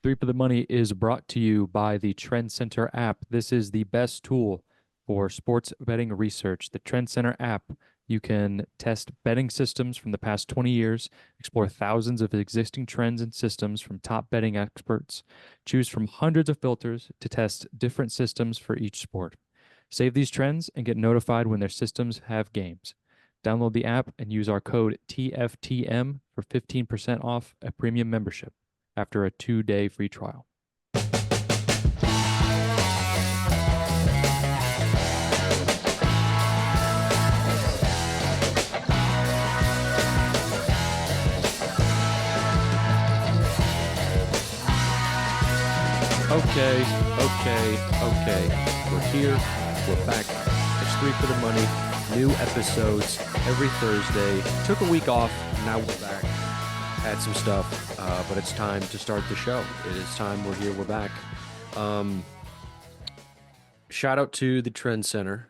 Three for the Money is brought to you by the Trend Center app. This is the best tool for sports betting research. The Trend Center app, you can test betting systems from the past 20 years, explore thousands of existing trends and systems from top betting experts, choose from hundreds of filters to test different systems for each sport. Save these trends and get notified when their systems have games. Download the app and use our code TFTM for 15% off a premium membership after a 2-day free trial. Okay. We're here. We're back. It's Three for the Money. New episodes every Thursday. Took a week off. Now we're back. Had some stuff, but it's time to start the show. It is time. We're here. We're back. Shout out to the Trend Center,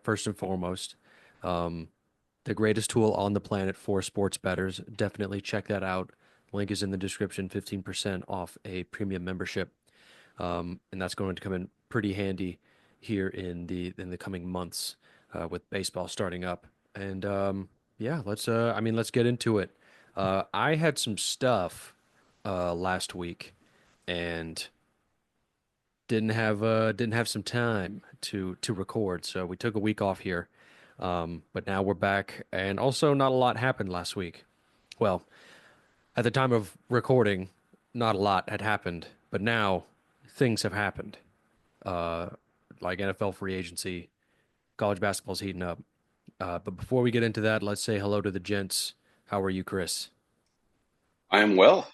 first and foremost. The greatest tool on the planet for sports bettors. Definitely check that out. Link is in the description. 15% off a premium membership. And that's going to come in pretty handy here in the coming months with baseball starting up. And let's get into it. I had some stuff last week and didn't have some time to record, so we took a week off here. But now we're back, and also not a lot happened last week. Well, at the time of recording, not a lot had happened, but now things have happened. Like NFL free agency, college basketball's heating up. But before we get into that, let's say hello to the gents. How are you, Chris? I am well.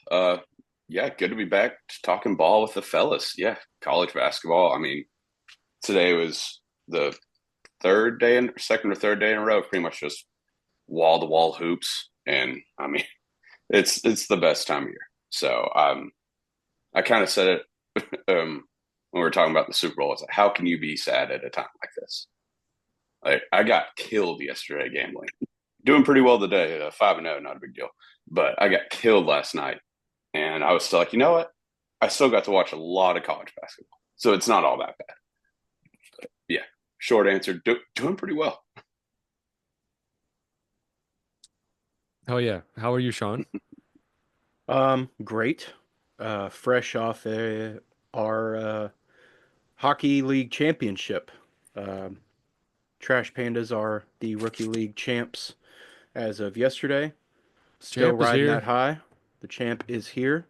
Yeah, good to be back just talking ball with the fellas. Yeah, college basketball. I mean, today was the second or third day in a row, pretty much just wall to wall hoops, and I mean, it's the best time of year. So I kind of said it when we were talking about the Super Bowl. It's like, how can you be sad at a time like this? Like, I got killed yesterday gambling. Doing pretty well today, 5-0, not a big deal. But I got killed last night, and I was still like, you know what? I still got to watch a lot of college basketball, so it's not all that bad. But yeah, short answer, doing pretty well. Oh yeah. How are you, Sean? Great. Fresh off our hockey league championship. Um, Trash Pandas are the rookie league champs as of yesterday. Still Champ is riding that here. high. The champ is here.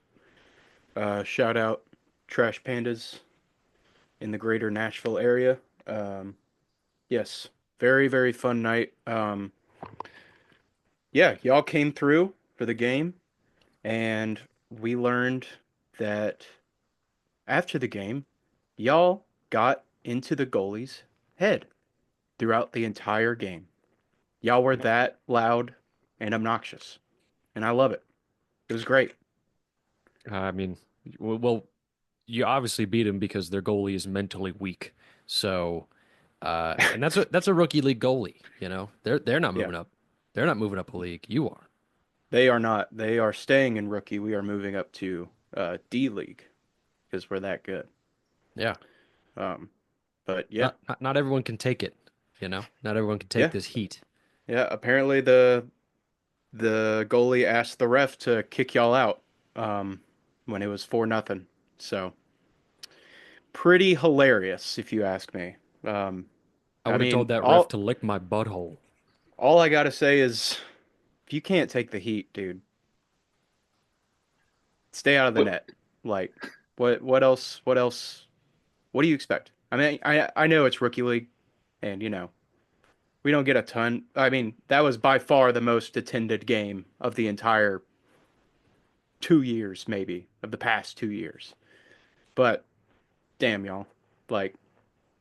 Shout out Trash Pandas in the greater Nashville area. Um, yes, very, very fun night. Yeah, y'all came through for the game, and we learned that after the game, y'all got into the goalie's head throughout the entire game. Y'all were that loud and obnoxious, and I love it. It was great. I mean, well, you obviously beat him because their goalie is mentally weak. So, and that's a rookie league goalie. You know, they're not Yeah, moving up. They're not moving up a league. You are. they are not. They are staying in rookie. We are moving up to D League because we're that good. Yeah. Um, but yeah, Not everyone can take it. You know, not everyone can take yeah, this heat. yeah. Apparently the goalie asked the ref to kick y'all out when it was 4-0. So pretty hilarious, if you ask me. Um, I I would have mean, told that ref all to lick my butthole. all I gotta say is, if you can't take the heat, dude, stay out of the What net. Like, what else? What else? What do you expect? I mean, I know it's rookie league, and we don't get a ton. I mean, that was by far the most attended game of the entire 2 years, maybe of the past 2 years. But damn, y'all, like,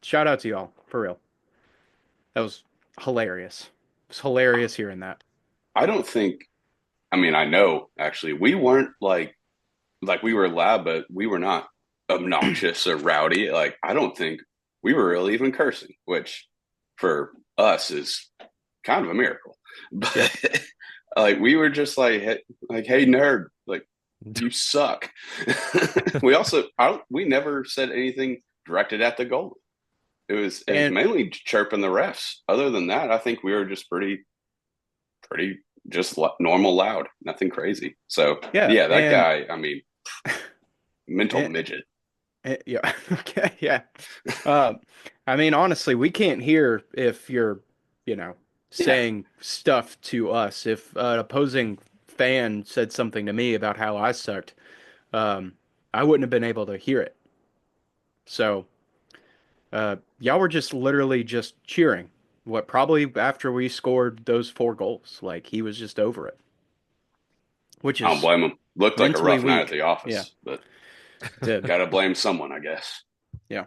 shout out to y'all for real. That was hilarious. It was hilarious hearing that. I don't think. I mean, I know actually we weren't like we were loud, but we were not obnoxious or rowdy. Like I don't think we were really even cursing, which for us is kind of a miracle. Yeah, But like we were just like, hey nerd, like You suck. We never said anything directed at the goal. It was And mainly chirping the refs. Other than that, I think we were just pretty just normal loud, nothing crazy. So yeah, yeah, that guy, I mean, mental and, midget. yeah, okay, yeah. Um, I mean, honestly, we can't hear if you're, you know, Yeah. saying stuff to us. If an opposing fan said something to me about how I sucked, um, I wouldn't have been able to hear it. So, y'all were just literally just cheering. What probably after we scored those four goals, like he was just over it, which I don't is blame him. Looked like a mentally rough night at weak. the Yeah, office, but did. gotta blame someone, I guess. Yeah,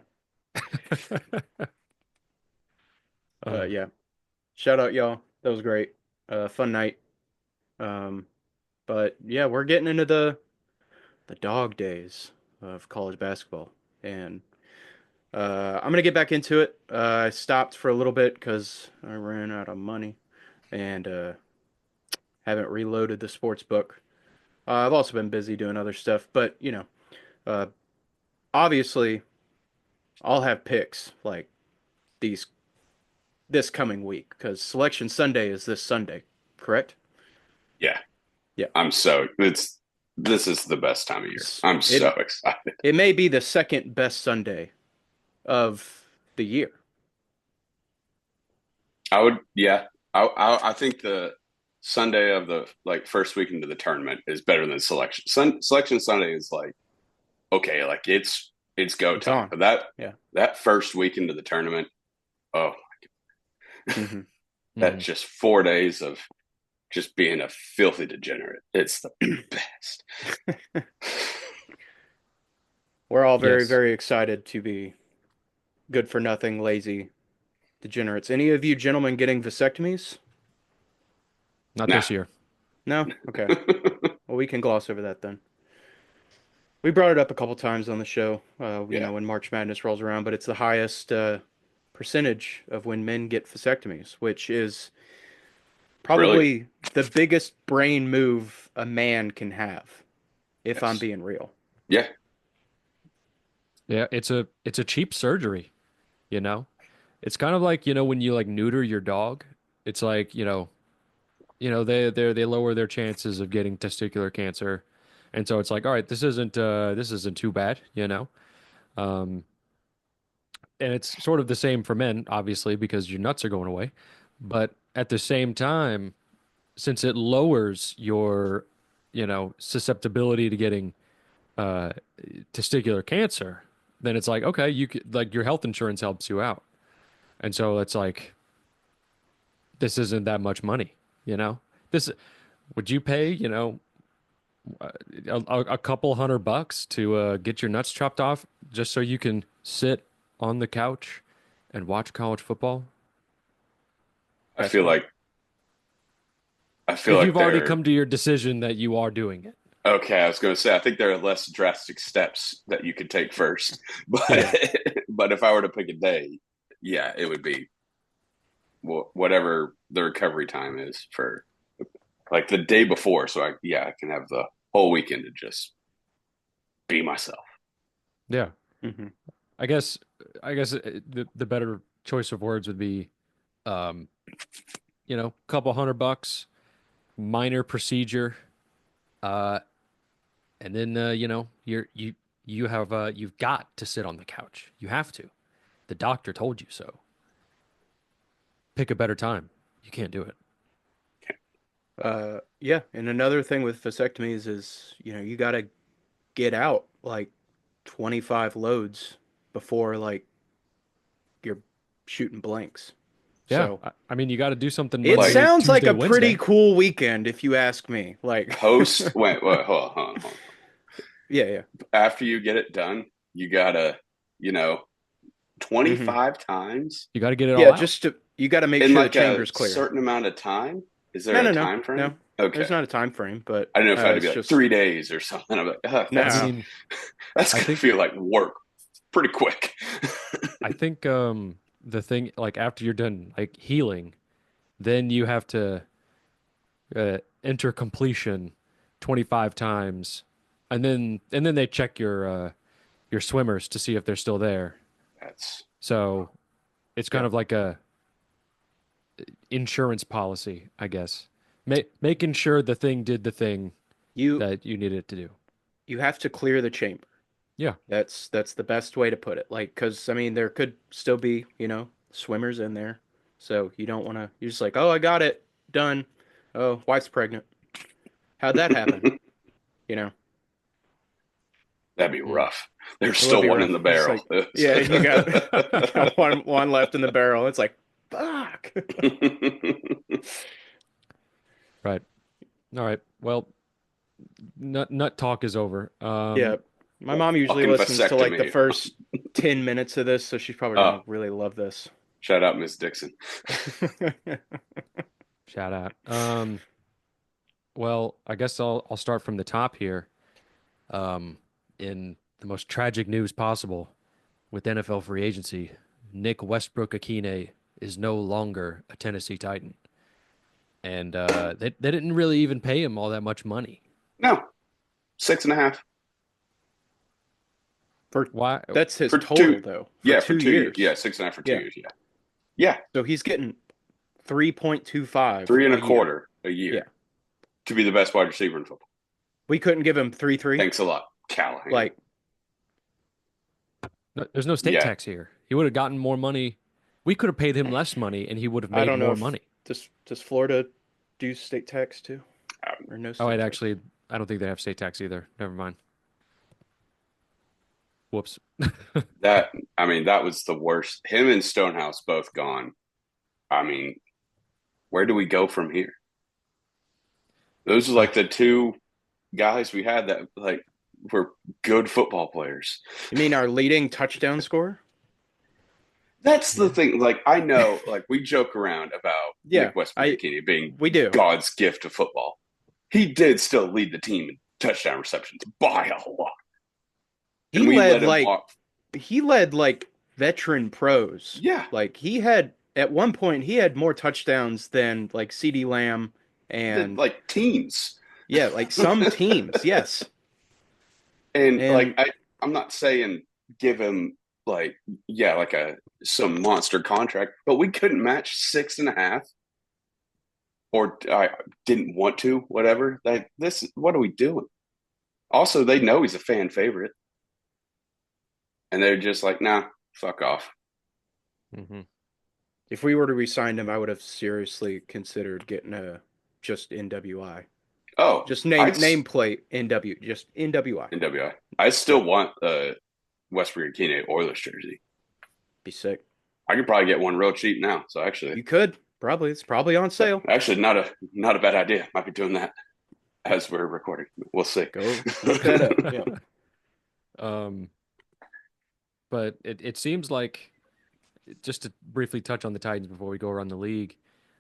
Uh, yeah. Shout out y'all. That was great. Fun night. Um, but yeah, we're getting into the dog days of college basketball, and I'm gonna get back into it. I stopped for a little bit because I ran out of money, and haven't reloaded the sports book. I've also been busy doing other stuff, but uh, obviously I'll have picks like these this coming week because Selection Sunday is this Sunday, correct? Yeah. Yeah. This is the best time of year. S- I'm so It excited. it may be the second best Sunday of the year. I would, yeah. I think the Sunday of the like first week into the tournament is better than selection Sunday is like okay, like it's go It's time. on. But that Yeah. that first week into the tournament, oh, Hmm. that's mhm. just 4 days of just being a filthy degenerate. It's the best. We're all very, Yes, very excited to be good for nothing, lazy degenerates. Any of you gentlemen getting vasectomies? not Nah. this year. No? Okay. Well, we can gloss over that then. We brought it up a couple times on the show, Yeah, when March Madness rolls around, but it's the highest percentage of when men get vasectomies, which is really? probably the biggest brain move a man can have, if I'm Yes. being real. Yeah. Yeah, it's a cheap surgery, you know? It's kind of like, when you like neuter your dog. It's like, they lower their chances of getting testicular cancer. And so it's like, all right, this isn't too bad. Um, and it's sort of the same for men, obviously, because your nuts are going away. But at the same time, since it lowers your, susceptibility to getting uh, testicular cancer, then it's like, okay, like your health insurance helps you out. And so it's like, this isn't that much money, you know? This would you pay, a couple $100 to get your nuts chopped off just so you can sit on the couch and watch college football? I feel Basketball. like I feel If like you've already they're come to your decision that you are doing it. okay. I was going to say I think there are less drastic steps that you could take first, but Yeah. but if I were to pick a day, yeah, it would be whatever the recovery time is for like the day before. So I can have the whole weekend to just be myself. Yeah. Hmm. I guess the better choice of words would be um, couple $100, minor procedure, uh, and then you've got to sit on the couch. You have to. The doctor told you so. Pick a better time. You can't do it. Yeah, and another thing with vasectomies is, you gotta get out like 25 loads before like you're shooting blanks. Yeah, So I mean, you got to do something it Like Monday, sounds like Tuesday, a pretty Wednesday. cool weekend if you ask me. Like, wait, hold on. yeah, yeah. After you get it done, you gotta, you know, Hmm. 25 times You got to get it all Yeah, out. you got to make in sure the like a chamber's clear. certain amount of time. Is No, there a no, no, time frame? no. Okay. There's not a time frame, but I don't know if I had to be it's like just 3 days or something. I'm like, I no. mean, that's I gonna think feel like work pretty quick. I think the thing like after you're done like healing, then you have to enter completion 25 times and then they check your swimmers to see if they're still there. That's So it's kind Yeah. of like a insurance policy, I guess. Making sure the thing did the thing You that you needed it to do. you have to clear the chamber. Yeah. That's the best way to put it. Like, because I mean, there could still be, swimmers in there, so you don't want to. You're just like, oh, I got it, done. Oh, wife's pregnant. How'd that happen? You know, that'd be Hmm. rough. There's it would still be one rough. in the It's barrel. like, yeah, you got one left in the barrel. It's like, fuck. Right. All right. Well, nut talk is over. Yeah, my mom usually Fucking listens to like the vasectomy. first 10 minutes of this, so she's probably Oh, gonna really love this. shout out Miss Dixon. Shout out. Well, I guess I'll start from the top here. In the most tragic news possible with NFL free agency, Nick Westbrook-Akine is no longer a Tennessee Titan, and they didn't really even pay him all that much money. No, 6.5 For Why? That's his for total two. though, for Yeah, two for 2 years. years. Yeah, 6.5 for 2 Yeah. years. Yeah, yeah, So he's getting 3.25 three and a a year. quarter a year Yeah. to be the best wide receiver in football. We couldn't give him 3.3. Thanks a lot, Callahan. Like, There's no state Yeah. tax here. He would have gotten more money. We could have paid him less money, and he would have I made don't know more if money. does Florida do state tax too, or no state Oh, tax? I don't think they have state tax either. Never mind. Whoops. that that was the worst. Him and Stonehouse both gone. I mean, where do we go from here? Those are like the two guys we had that like were good football players. You mean our leading touchdown scorer? That's the thing. Like I know, like we joke around about Yeah, Nick Westbrook-Akine being we do. God's gift to football. He did still lead the team in touchdown receptions by a lot. He And we let led him like walk. he led like veteran pros. Yeah. Like he had at one point he had more touchdowns than like CeeDee Lamb and Like teams. yeah, like some teams. Yes. And And like I'm not saying give him like like some monster contract, but we couldn't match 6.5, or I didn't want to, whatever. Like this, what are we doing? Also, they know he's a fan favorite, and they're just like, nah, fuck off. Hmm. if we were to re-sign him, I would have seriously considered getting a just NWI. Oh, Just I'd nameplate NW, just NWI. NWI. I still want Westbrook-Akine Oilers jersey. Be sick. I could probably get one real cheap now. So actually, You could probably. It's probably on sale. actually not a bad idea. Might be doing that as we're recording. We'll see. Go look that up. Yeah. But it seems like, just to briefly touch on the Titans before we go around the league,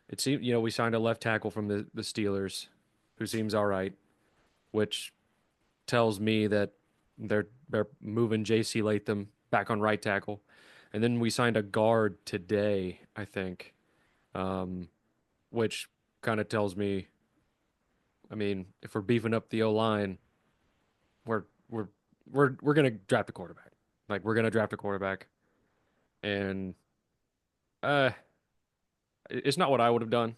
it seems, we signed a left tackle from the Steelers who seems all right, which tells me that they're moving J.C. Latham back on right tackle. And then we signed a guard today, I think, which kind of tells me, I mean, if we're beefing up the O-line, we're gonna draft a quarterback. Like we're gonna draft a quarterback, and it's not what I would have done,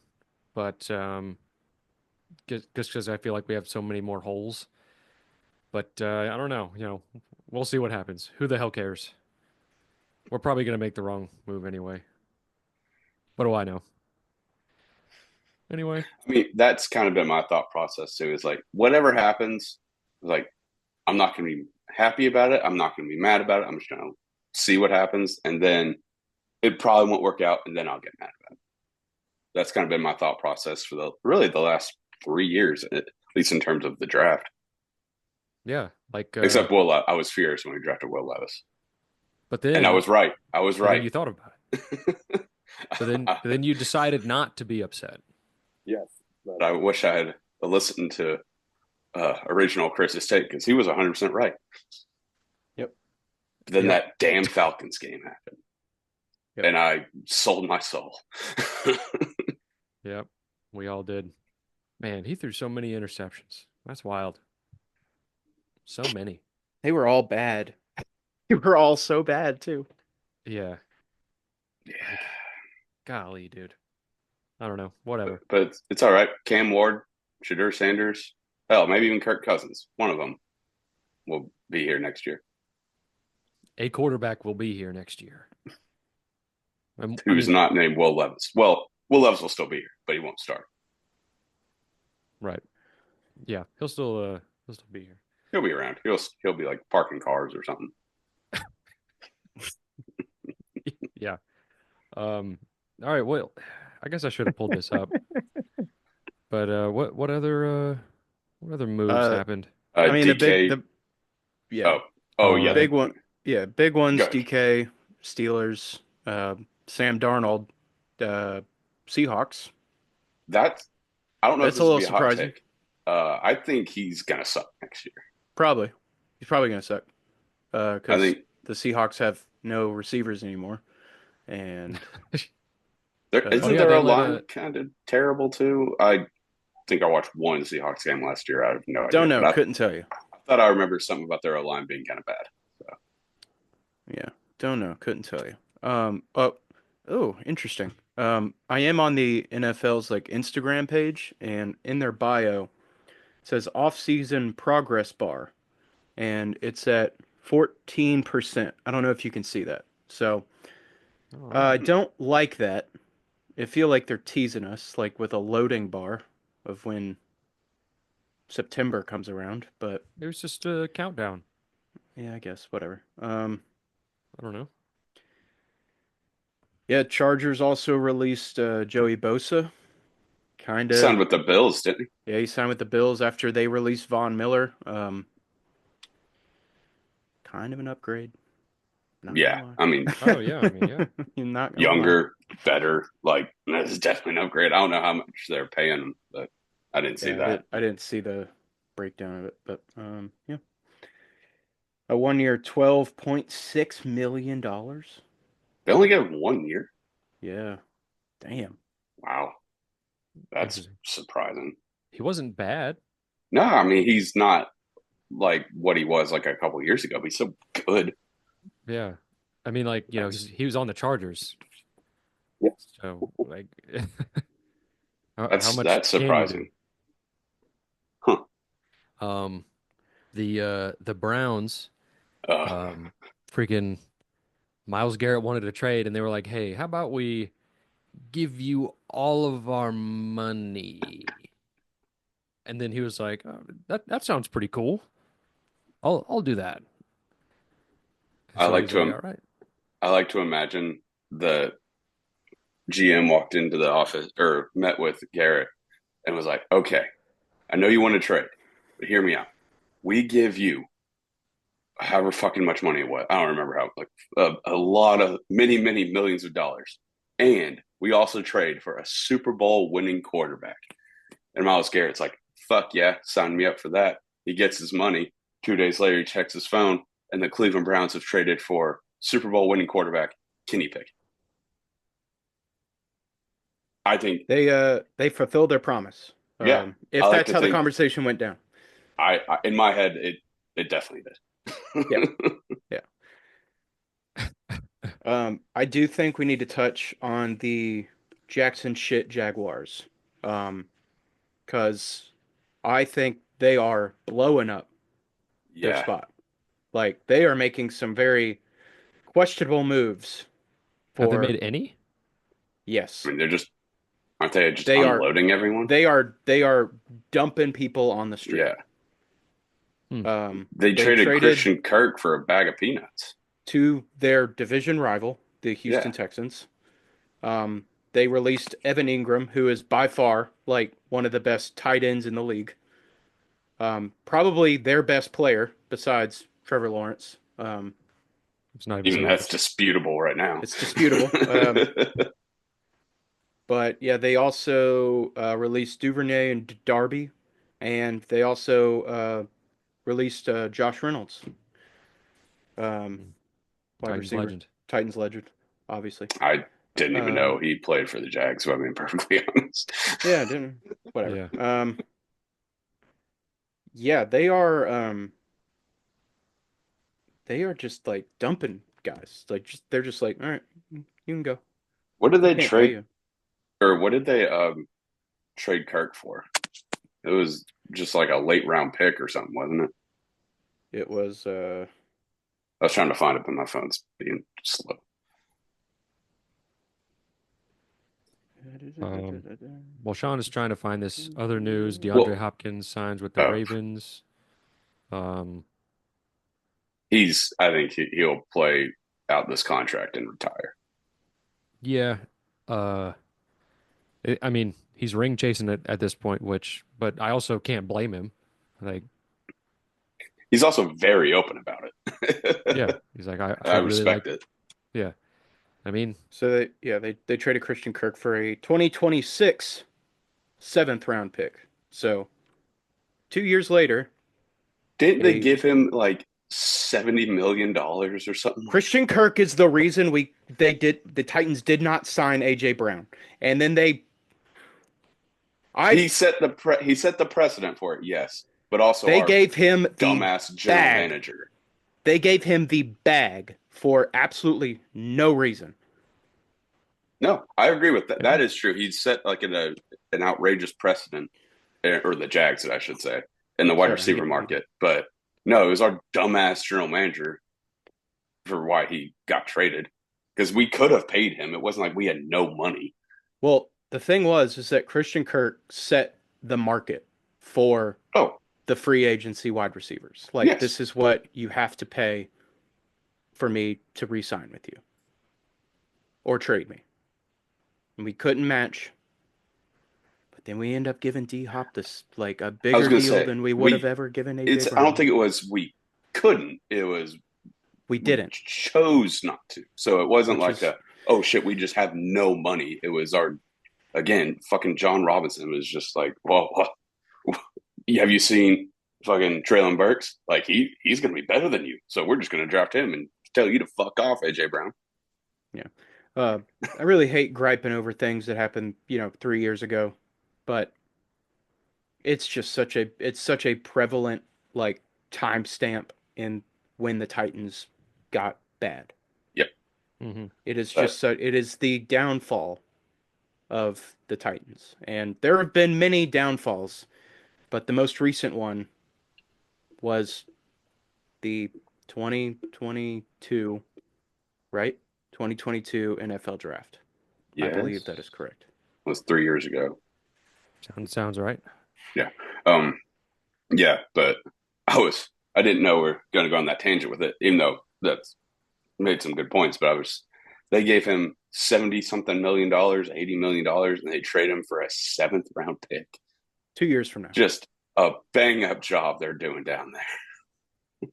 but just because I feel like we have so many more holes. But I don't know. We'll see what happens. Who the hell cares? We're probably gonna make the wrong move anyway. What do I know? Anyway, I mean, that's kind of been my thought process too. Is like whatever happens, like I'm not going to be happy about it. I'm not going to be mad about it. I'm just going to see what happens, and then it probably won't work out, and then I'll get mad about it. That's kind of been my thought process for the last 3 years, at least in terms of the draft. yeah, like Except I was furious when we drafted Will Levis, but then and I was right. I was but then right. you thought about it. But then you decided not to be upset. Yes, but I wish I had listened to original Chris's take because he was 100% right. Yep. But then Yep. that damn Falcons game happened, Yep. and I sold my soul. Yep, we all did. Man, he threw so many interceptions. That's wild. So many. They were all bad. They were all so bad too. Yeah. Yeah, Like, golly, dude. I don't know. Whatever. but it's all right. Cam Ward, Shadur Sanders, hell, maybe even Kirk Cousins. One of them will be here next year. A quarterback will be here next year. I Who's mean, not named Will Levis? Well, Will Levis will still be here, but he won't start. right. Yeah, he'll still be here. He'll be around. He'll be like parking cars or something. Yeah. All right, well, I guess I should have pulled this up. But what other moves Uh, happened? I mean DK. yeah, Yeah. big one. Yeah, big ones. Go ahead. DK, Steelers, Sam Darnold, Seahawks. That's I don't know if That's this a would little be a hot surprising. take. I think he's gonna suck next year. Probably. He's probably gonna suck. I Because think the Seahawks have no receivers anymore, and there Oh, isn't yeah, their they O let line kind of terrible too. I think I watched one Seahawks game last year. I have no idea, don't know. but Couldn't tell you. I thought I remember something about their O line being kind of bad. So Yeah, don't know. Couldn't tell you. Interesting. I am on the NFL's like Instagram page, and in their bio it says off-season progress bar, and it's at 14%. I don't know if you can see that. So All I right. don't like that. I feel like they're teasing us, like with a loading bar of when September comes around. But It was just a countdown. yeah, I guess whatever. I don't know. Yeah, Chargers also released Joey Bosa. Kind he signed of. with the Bills, didn't Yeah, he signed with the Bills after they released Von Miller. Kind of an upgrade. Not he? Yeah, gonna I mean, Oh yeah, I mean, yeah. lie. You're not gonna lie. younger, better. Like this is definitely an upgrade. I don't know how much they're paying him, but I didn't see Yeah, that. I didn't see the breakdown of it, but yeah. A 1 year, $12.6 million. They only get 1 year. Yeah, damn. Wow, that's Interesting. surprising. He wasn't bad. No, I mean he's not like what he was like a couple years ago, but he's so good. Yeah. I mean, like, That's he was on the Chargers. Yeah. So, like, how that's much that's can you surprising. Huh. do? The Browns, Uh, freaking Miles Garrett wanted to trade, and they were like, "Hey, how about we give you all of our money?" And then he was like, "That sounds pretty cool. I'll do that." I So like he's to like, "All right." I like to imagine the GM walked into the office or met with Garrett and was like, "Okay, I know you want to trade, but hear me out. We give you however fucking much money it was. I don't remember how, like a lot of many, many millions of dollars. And we also trade for a Super Bowl winning quarterback." And Miles Garrett's like, "Fuck yeah, sign me up for that." He gets his money. 2 days later, he checks his phone, and the Cleveland Browns have traded for Super Bowl winning quarterback Kenny Pickett. I think, They fulfilled their promise. yeah, I If like that's to how the think. conversation went down. I in my head, it definitely Yeah, did. yeah. I do think we need to touch on the Jackson shit Jaguars. Because I think they are blowing up their Yeah, spot. Like they are making some very questionable moves Have they for made any? yes. I mean aren't they just They are unloading everyone? they are dumping people on the street. Yeah, Hmm. they They traded traded Christian Kirk for a bag of peanuts. to their division rival, the Houston Yeah, Texans. They released Evan Ingram, who is by far like one of the best tight ends in the league. Probably their best player besides Trevor Lawrence. It's not even even saying that's much. disputable right now. It's disputable. But yeah, they also released Duvernay and Darby, and they also released Josh Reynolds, wide Titans receiver, legend. Titans legend, obviously. I didn't even know Um, he played for the Jags, if I'm being perfectly honest. yeah, didn't whatever. Yeah. Yeah, they are. they are just like dumping guys. Like they're just like, all right, you can go. What did We they can't pay trade, you. or what did they trade Kirk for? It was just like a late round pick or something, wasn't it? It was I was trying to find it, but my phone's being slow. Well, Sean is trying to find this other news. DeAndre Well, Hopkins signs with the oh, Ravens. Um, I think he'll play out this contract and retire. yeah. Uh, I mean, he's ring chasing at this point, but I also can't blame him. Like, He's also very open about yeah, it. he's like, I I really like, respect it. yeah. I mean, so they traded Christian Kirk for a 2026 seventh round pick. So 2 years later, Didn't they a give him like $70 million or something? Christian Kirk is the reason the Titans did not sign AJ Brown. And then He set the precedent for it, yes, but also they our gave him the dumbass general bag. manager. They gave him the bag for absolutely no reason. No, I agree with that. That is true. He set like an outrageous precedent, or the Jags, I should say, in the wide Sorry, receiver market. But no, it was our dumbass general manager for why he got traded, because we could have paid him. It wasn't like we had no money. Well, the thing is that Christian Kirk set the market for Oh, the free agency wide receivers. Like, yes. this is what you have to pay for me to re-sign with you or trade me. And we couldn't match. But then we end up giving D Hop this like a bigger deal than we would have ever given AJ Brown. I don't think it was we couldn't. It was we didn't. Chose not to. So it wasn't oh shit, we just have no money. It was again, fucking John Robinson was just like, well, have you seen fucking Traylon Burks? Like he's gonna be better than you. So we're just gonna draft him and tell you to fuck off, AJ Brown. Yeah. I really hate griping over things that happened, 3 years ago, but it's just such a prevalent like timestamp in when the Titans got bad. Yep. mm-hmm. It is it is the downfall of the Titans. And there have been many downfalls, but the most recent one was the 2022, right? 2022 NFL draft. Yes. I believe that is correct. It was 3 years ago. Sounds right. Yeah. Yeah, but I didn't know we were going to go on that tangent with it, even though that's made some good points, but they gave him $70-something million, $80 million, and they trade him for a 7th round pick. 2 years from now. Just a bang up job they're doing down there.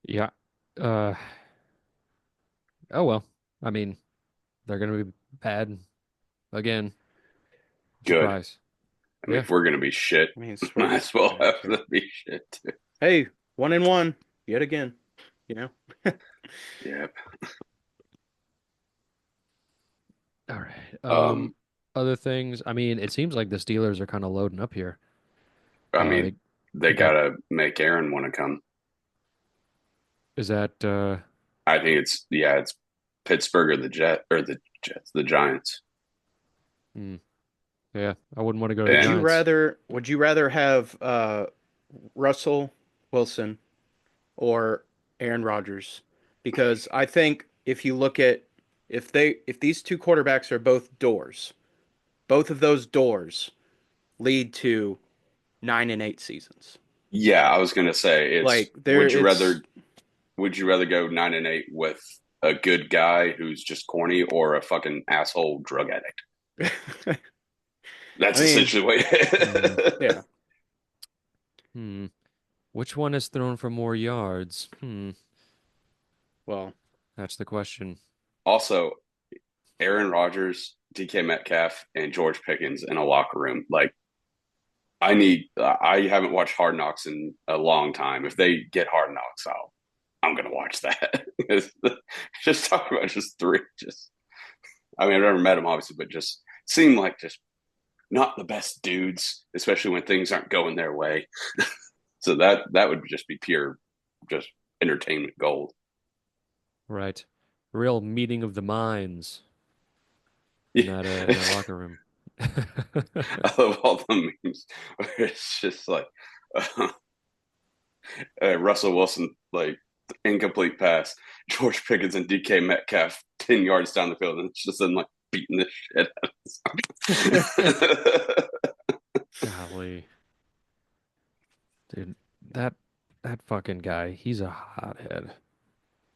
Yeah. Oh well. I mean, they're gonna be bad again. Good. Surprise. I mean, if we're gonna be shit, might as well have to be shit too. Hey, 1-1 yet again. Yep. All right. Other things. I mean, it seems like the Steelers are kind of loading up here. I mean, they gotta make Aaron want to come. Is that? I think it's Pittsburgh or the Giants. Yeah, I wouldn't want to go to the Giants. Would you rather have Russell Wilson or Aaron Rodgers? Because I think if you look at if these two quarterbacks are both doors, both of those doors lead to 9-8 seasons. Yeah, I was gonna say would you rather go 9-8 with a good guy who's just corny or a fucking asshole drug addict? That's essentially what. Yeah. Which one is thrown for more yards? Well, that's the question. Also, Aaron Rodgers, DK Metcalf, and George Pickens in a locker room. Like, I haven't watched Hard Knocks in a long time. If they get Hard Knocks, I'm gonna watch that. Just talk about just three. I mean, I've never met them obviously, but just seem like just not the best dudes, especially when things aren't going their way. So that would just be pure, just entertainment gold. Right. Real meeting of the minds in that locker room. I love all the memes where it's just like uh, Russell Wilson, like incomplete pass, George Pickens and DK Metcalf 10 yards down the field, and it's just them like beating the shit out of us. Golly. Dude, that that fucking guy, he's a hothead.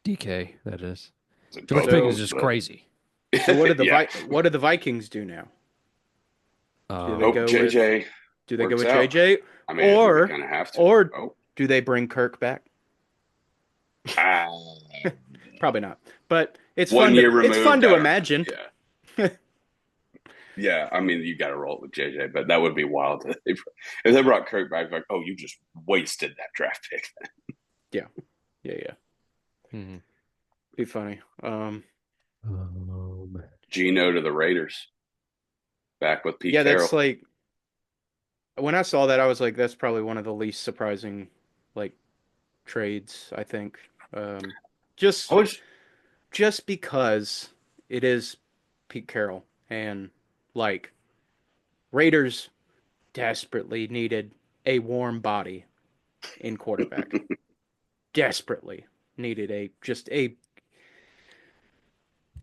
DK, that is. George Both of Pickens is them, just but- crazy. So what do the Yeah. what do the Vikings do now? Do they Oh, go JJ. Do they go works with out. JJ, I mean, I or think they kind of have to. or Oh. do they bring Kirk back? Ah. Probably not. But it's 1 fun. year It's removed. fun I to don't- imagine. Yeah. Yeah, I mean, you got to roll it with JJ, but that would be wild. If they brought Kirk back, like, oh, you just wasted that draft pick. Yeah. Mhm. Be funny. Geno to the Raiders. Back with Pete Yeah, Carroll. that's like when I saw that, I was like, that's probably one of the least surprising like trades, I think. Just I was, just because it is Pete Carroll and like Raiders desperately needed a warm body in quarterback. Desperately needed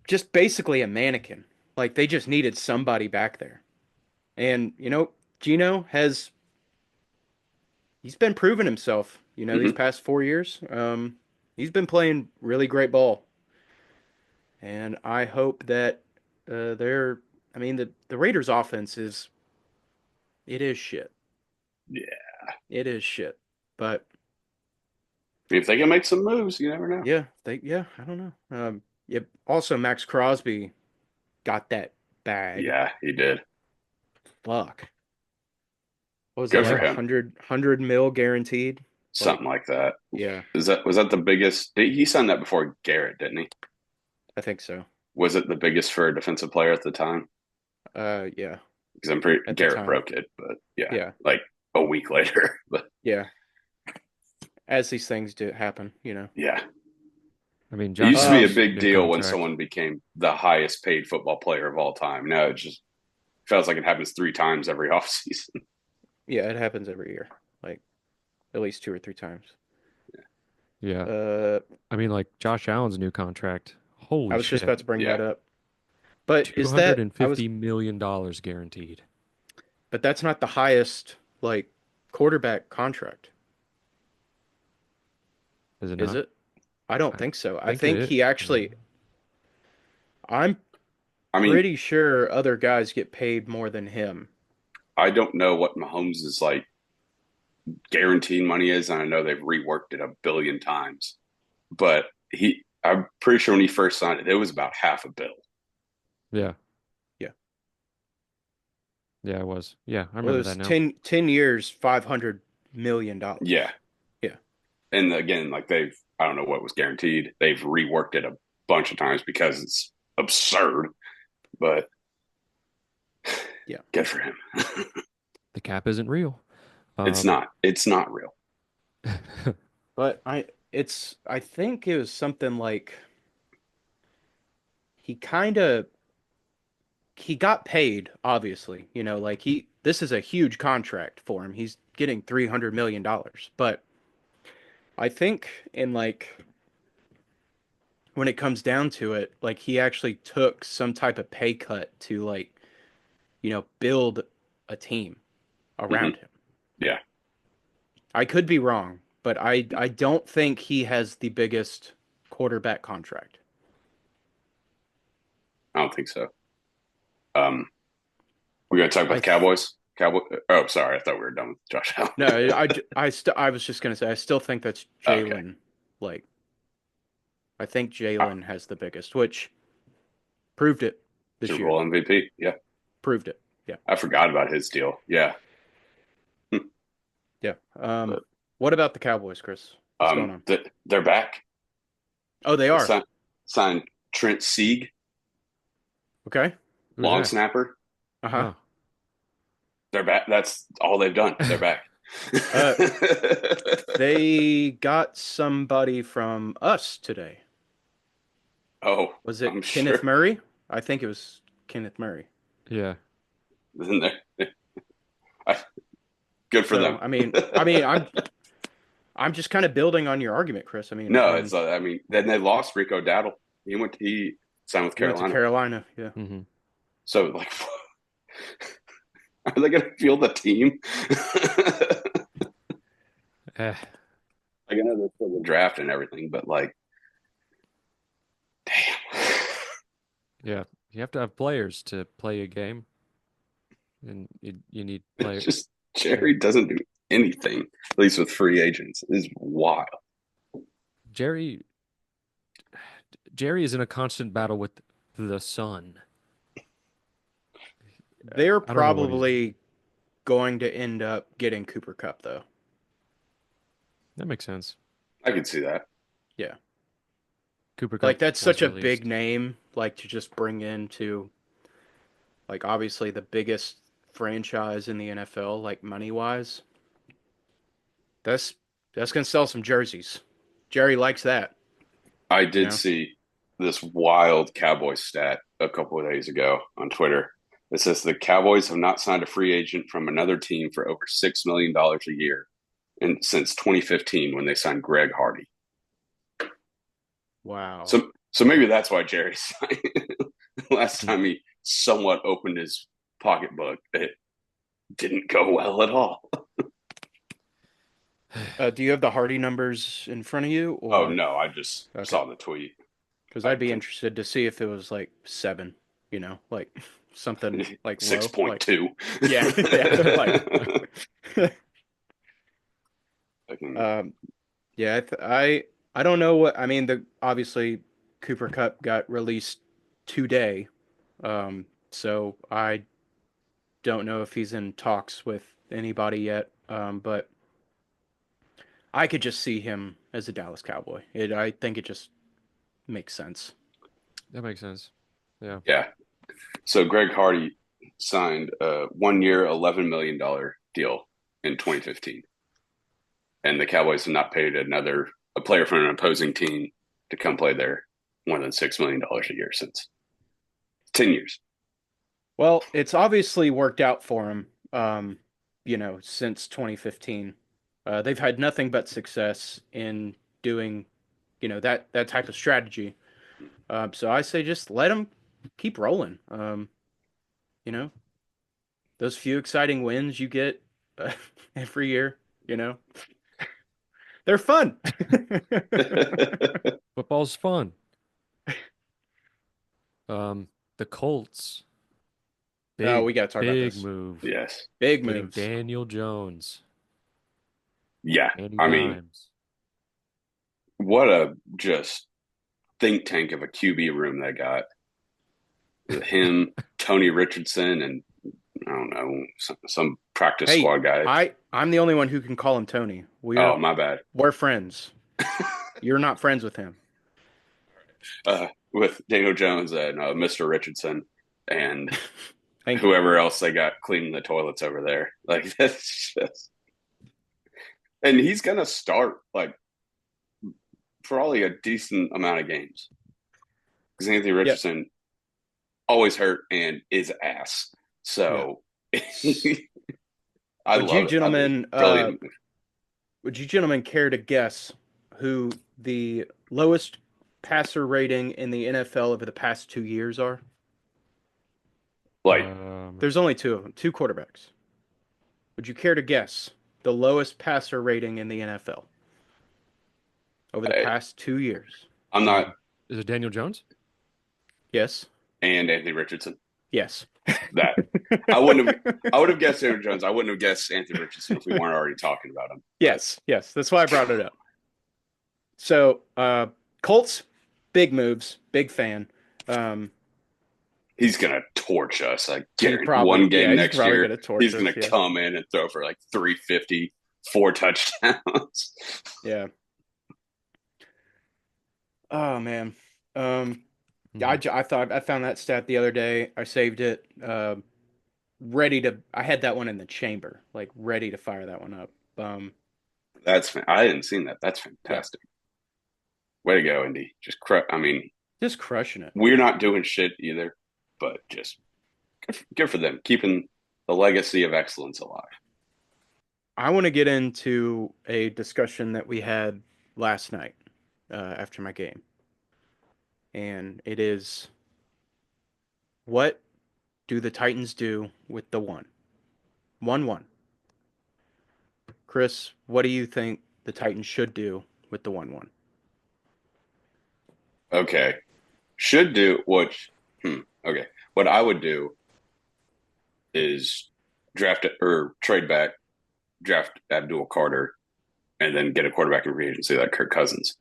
just basically a mannequin. Like they just needed somebody back there. And Gino he's been proving himself, these past 4 years. He's been playing really great ball. And I hope that the Raiders offense is shit. Yeah. It is shit. But if they can make some moves, you never know. yeah, I don't know. Also Max Crosby got that bag. Yeah, he did. Fuck. What was Good that, for like him. 100 mil guaranteed? Something like that. Yeah, Was that the biggest? He signed that before Garrett, didn't he? I think so. Was it the biggest for a defensive player at the time? Yeah. Because I'm pretty At the Garrett time. broke it, but Yeah. like a week later. But Yeah. As these things do happen, yeah, I mean, it used to be a Allen's big deal when contract. someone became the highest paid football player of all time. Now it just feels like it happens 3 times every offseason. Yeah, it happens every year. Like at least 2 or 3 times. Yeah. I mean, like Josh Allen's new contract. Holy I was just shit. about to bring Yeah. that up. But is that $250 million guaranteed. but that's not the highest like quarterback contract, Is it is not? it? I don't I think so. I think think it he is. actually I'm I mean, pretty sure other guys get paid more than him. I don't know what Mahomes is like guaranteed money is, and I know they've reworked it a billion times. But I'm pretty sure when he first signed it, it was about half a bill. Yeah. Yeah. Yeah, it was. Yeah, I Well, remember it was that now. 10 years, $500 million. Yeah. Yeah. And again, like I don't know what was guaranteed. They've reworked it a bunch of times because it's absurd. But Yeah. good for him. The cap isn't real. It's not. It's not real. But I think it was something like he got paid, obviously. Like this is a huge contract for him. He's getting $300 million. But I think in like when it comes down to it, like he actually took some type of pay cut to like, build a team around him. Yeah. I could be wrong, but I don't think he has the biggest quarterback contract. I don't think so. We're going to talk about I the Cowboys. Oh, sorry. I thought we were done with Josh Allen. No, I was just gonna say I still think that's Okay. Jalen. Like, I think Jalen has the biggest, which proved it this Super year. Bowl MVP. Yeah. Proved it. Yeah. I forgot about his deal. Yeah. Yeah. But- What about the Cowboys, Chris? What's going on? They're back. Oh, they are. Signed Trent Sieg, Okay. Who's long that? snapper. Uh-huh. Oh. They're back. That's all they've done. They're back. Uh, They got somebody from us today. Oh, Was it I'm Kenneth sure. Murray? I think it was Kenneth Murray. Yeah. Isn't there? I- Good for So them. I'm just kind of building on your argument, Chris. I mean, No, and it's I mean, then they lost Rico Dowdle. He signed with he went to Carolina. Carolina. Yeah. Mm-hmm. So like, are they going to field the team? Eh, Like, I know they're still the draft and everything, but like, damn. yeah. You have to have players to play a game, and you need It's player. just Jerry doesn't do anything, at least with free agents. Is wild. Jerry Jerry is in a constant battle with the sun. They're I don't know what he's. probably going to end up getting Cooper Cup though. That makes sense. I could see that. Yeah. Cooper Cup Like that's was such a released. big name, like to just bring into like obviously the biggest franchise in the NFL, like money wise. That's that's gonna sell some jerseys. Jerry likes that, I you did know. see this wild Cowboys stat a couple of days ago on Twitter. It says the Cowboys have not signed a free agent from another team for over $6 million a year, and since 2015 when they signed Greg Hardy. Wow. So maybe that's why Jerry signed. Last time he somewhat opened his pocketbook, it didn't go well at all. Do you have the Hardy numbers in front of you, Oh or no, I just okay? saw the tweet. Because I I'd be think interested to see if it was like 7, like something like six low, point like two. yeah, yeah, like I can, um, yeah. I don't know what I mean. The obviously Cooper Cup got released today, so I don't know if he's in talks with anybody yet. But I could just see him as a Dallas Cowboy. I think it just makes sense. That makes sense. Yeah. yeah. So Greg Hardy signed a 1 year, $11 million deal in 2015, and the Cowboys have not paid a player from an opposing team to come play there more than $6 million a year since 10 years. Well, it's obviously worked out for him, since 2015. They've had nothing but success in doing, that type of strategy. So I say just let them keep rolling. You know, those few exciting wins you get every year, you know, they're fun. Football's fun. The Colts, Oh, big, we got to talk about big this. move. Yes. Big Getting moves. Daniel Jones, Yeah. Andy I mean, Dimes. what a just think tank of a QB room they got. Him, Tony Richardson, and I don't know, some practice Hey, squad guy. I'm the only one who can call him Tony. Oh, my bad. We're friends. You're not friends with him. With Daniel Jones and Mr. Richardson and Thank you. whoever else they got cleaning the toilets over there. Like that's just, and he's gonna start like probably a decent amount of games because Anthony Yeah. Richardson always hurt and is ass. So I Would love you it. gentlemen, Brilliant. would you gentlemen care to guess who the lowest passer rating in the NFL over the past 2 years are? Like There's only two of them, two quarterbacks. Would you care to guess the lowest passer rating in the NFL over the past 2 years? I'm not, Is it Daniel Jones? Yes. and Anthony Richardson. Yes. That I would have guessed Aaron Jones. I wouldn't have guessed Anthony Richardson if we weren't already talking about him. Yes. Yes. That's why I brought it up. So, Colts, big moves, big fan. He's gonna torch us. I He guarantee. probably, One game yeah, he's next probably year, gonna torch he's us, gonna yeah. come in and throw for like 350, 4 touchdowns. Yeah. Oh man. Mhm. I found that stat the other day. I saved it. I had that one in the chamber, like ready to fire that one up. I hadn't seen that. That's fantastic. Way to go, Indy. I mean, Just crushing it. we're not doing shit either, but just good for them, keeping the legacy of excellence alive. I want to get into a discussion that we had last night after my game. And it is, what do the Titans do with the 1? 1-1. Chris, what do you think the Titans should do with the 1-1? Okay. Should do what? Okay. What I would do is draft it or trade back, draft Abdul Carter, and then get a quarterback in free agency like Kirk Cousins.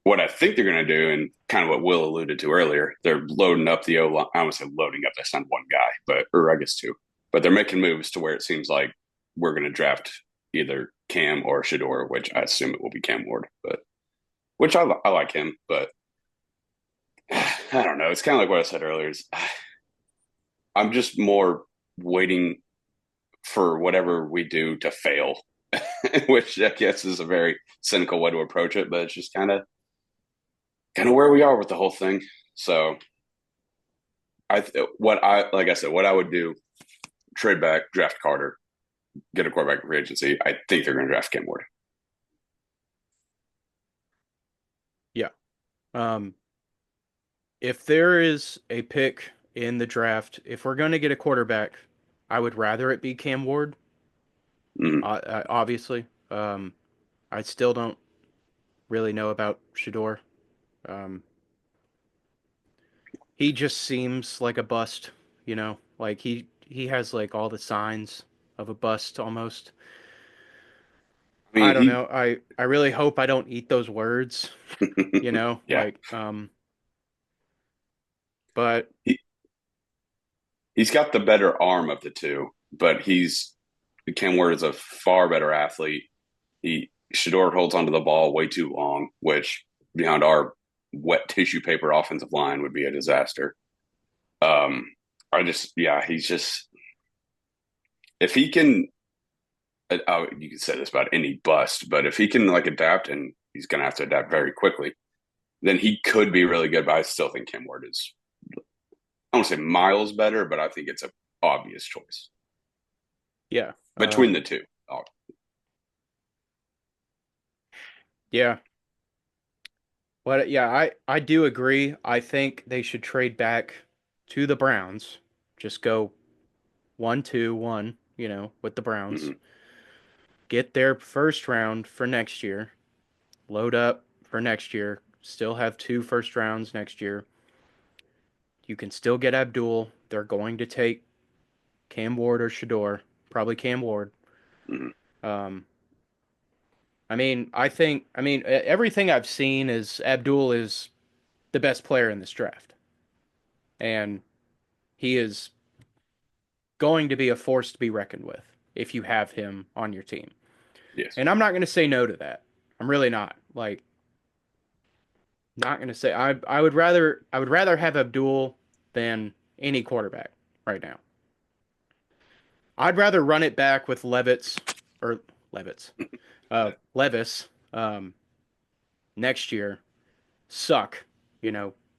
What I think they're going to do, and kind of what Will alluded to earlier, they're loading up the O line. I almost said loading up. That's not one guy, or I guess two. But they're making moves to where it seems like we're going to draft either Cam or Shador, which I assume it will be Cam Ward, but which I like him, but I don't know. It's kind of like what I said earlier. I'm just more waiting for whatever we do to fail, which I guess is a very cynical way to approach it, but it's just kind of where we are with the whole thing. So what I would do, trade back, draft Carter, get a quarterback in free agency. I think they're going to draft Cam Ward. Yeah. If there is a pick in the draft, if we're going to get a quarterback, I would rather it be Cam Ward. Mhm. Obviously. I still don't really know about Shador. He just seems like a bust, like he has like all the signs of a bust almost. I mean, I don't know. I really hope I don't eat those words, yeah, like but he's got the better arm of the two, but Cam Ward is a far better athlete. Shador holds onto the ball way too long, which behind our wet tissue paper offensive line would be a disaster. He's just, if he can, you can say this about any bust, but if he can like adapt, and he's going to have to adapt very quickly, then he could be really good. But I still think Cam Ward is, I don't want to say miles better, but I think it's an obvious choice yeah. between the two. Yeah. But yeah, I do agree. I think they should trade back to the Browns. Just go 1-2-1, with the Browns. Mhm. Get their first round for next year. Load up for next year. Still have 2 first rounds next year. You can still get Abdul. They're going to take Cam Ward or Shador. Probably Cam Ward. Mhm. Everything I've seen is Abdul is the best player in this draft. And he is going to be a force to be reckoned with if you have him on your team. Yes. And I'm not going to say no to that. I'm really not. Like, not going to say I would rather have Abdul than any quarterback right now. I'd rather run it back with Levis next year. Suck,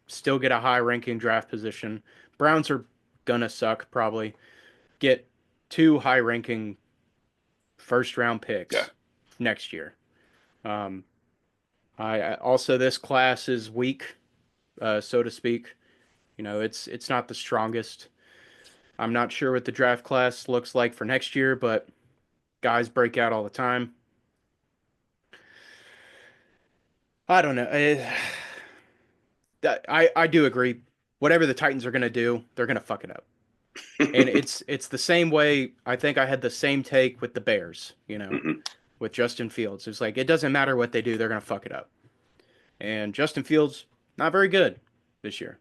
still get a high ranking draft position. Browns are gonna suck probably. Get 2 high ranking first round picks next year. I also, this class is weak, so to speak. It's not the strongest. I'm not sure what the draft class looks like for next year, but guys break out all the time. I don't know. I do agree. Whatever the Titans are gonna do, they're gonna fuck it up. And it's the same way. I think I had the same take with the Bears, Mhm. with Justin Fields. It's like, it doesn't matter what they do, they're gonna fuck it up. And Justin Fields, not very good this year.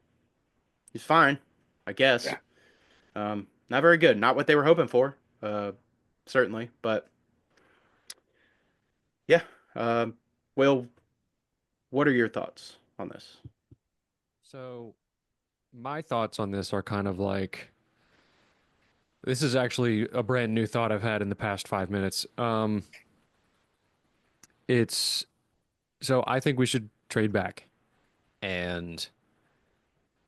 He's fine, I guess. Yeah. Not very good. Not what they were hoping for, certainly. But yeah. Will, what are your thoughts on this? So, my thoughts on this are kind of like This is actually a brand new thought I've had in the past 5 minutes. It's so I think we should trade back and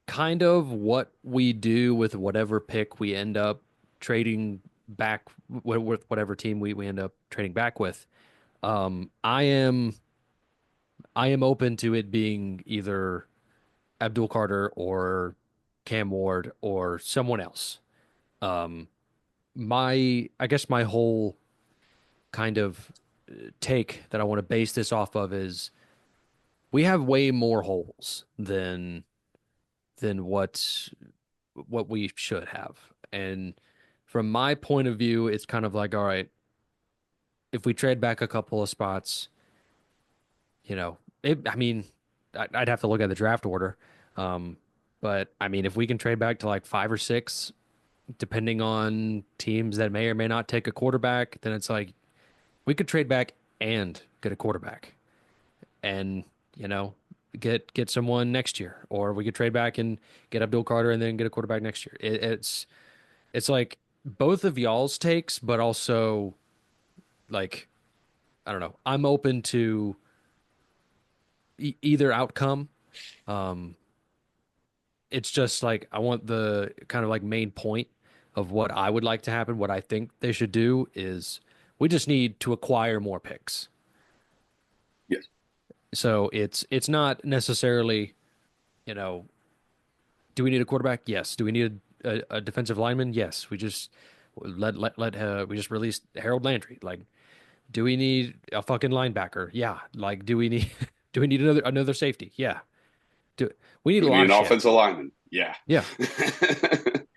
kind of what we do with whatever pick we end up trading back with whatever team we end up trading back with. Um, I am I am open to it being either Abdul Carter or Cam Ward or someone else. Um, I guess my whole kind of take that I want to base this off of is we have way more holes than what we should have. And from my point of view, it's kind of like, all right, if we trade back a couple of spots, I mean, I'd have to look at the draft order. Um, but I mean, if we can trade back to like 5 or 6, depending on teams that may or may not take a quarterback, then it's like we could trade back and get a quarterback and, you know, get someone next year, or we could trade back and get Abdul Carter and then get a quarterback next year. It's like both of y'all's takes, but also like I don't know. I'm open to either outcome. Um, it's just like I want the kind of like main point of what I would like to happen. What I think they should do is we just need to acquire more picks. Yes. So it's not necessarily, you know, do we need a quarterback? Yes. Do we need a defensive lineman? Yes. We just we just released Harold Landry. Like, do we need a fucking linebacker? Yeah. Like, do we need do we need another safety? Yeah. Do we need We a need lot an of shit. offensive lineman. Yeah. Yeah.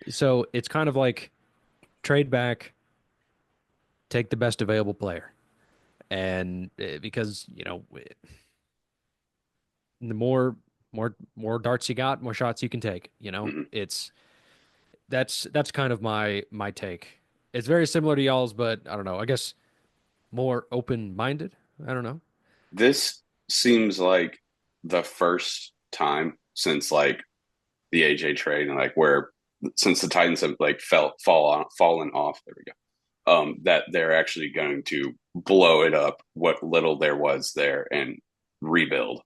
So it's kind of like trade back, take the best available player. And because, the more darts you got, more shots you can take, Mhm. It's that's kind of my take. It's very similar to y'all's, but I don't know. I guess more open-minded. I don't know. This seems like the first time since like the AJ trade and like where since the Titans have like fallen off. There we go. That they're actually going to blow it up what little there was there and rebuild.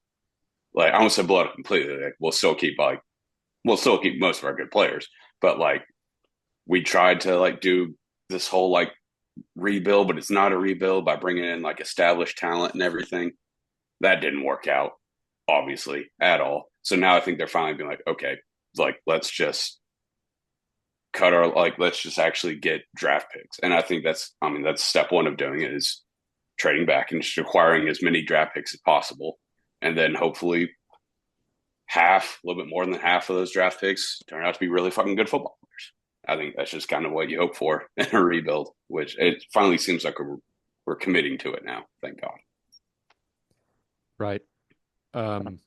Like I almost said blow it up completely. Like we'll still keep most of our good players, but like we tried to like do this whole like rebuild, but it's not a rebuild by bringing in like established talent and everything. That didn't work out, obviously, at all. So now I think they're finally being like, okay, like let's just actually get draft picks. And I think that's step one of doing it is trading back and just acquiring as many draft picks as possible. And then hopefully a little bit more than half of those draft picks turn out to be really fucking good football players. I think that's just kind of what you hope for in a rebuild, which it finally seems like we're committing to it now. Thank God. Right. Um,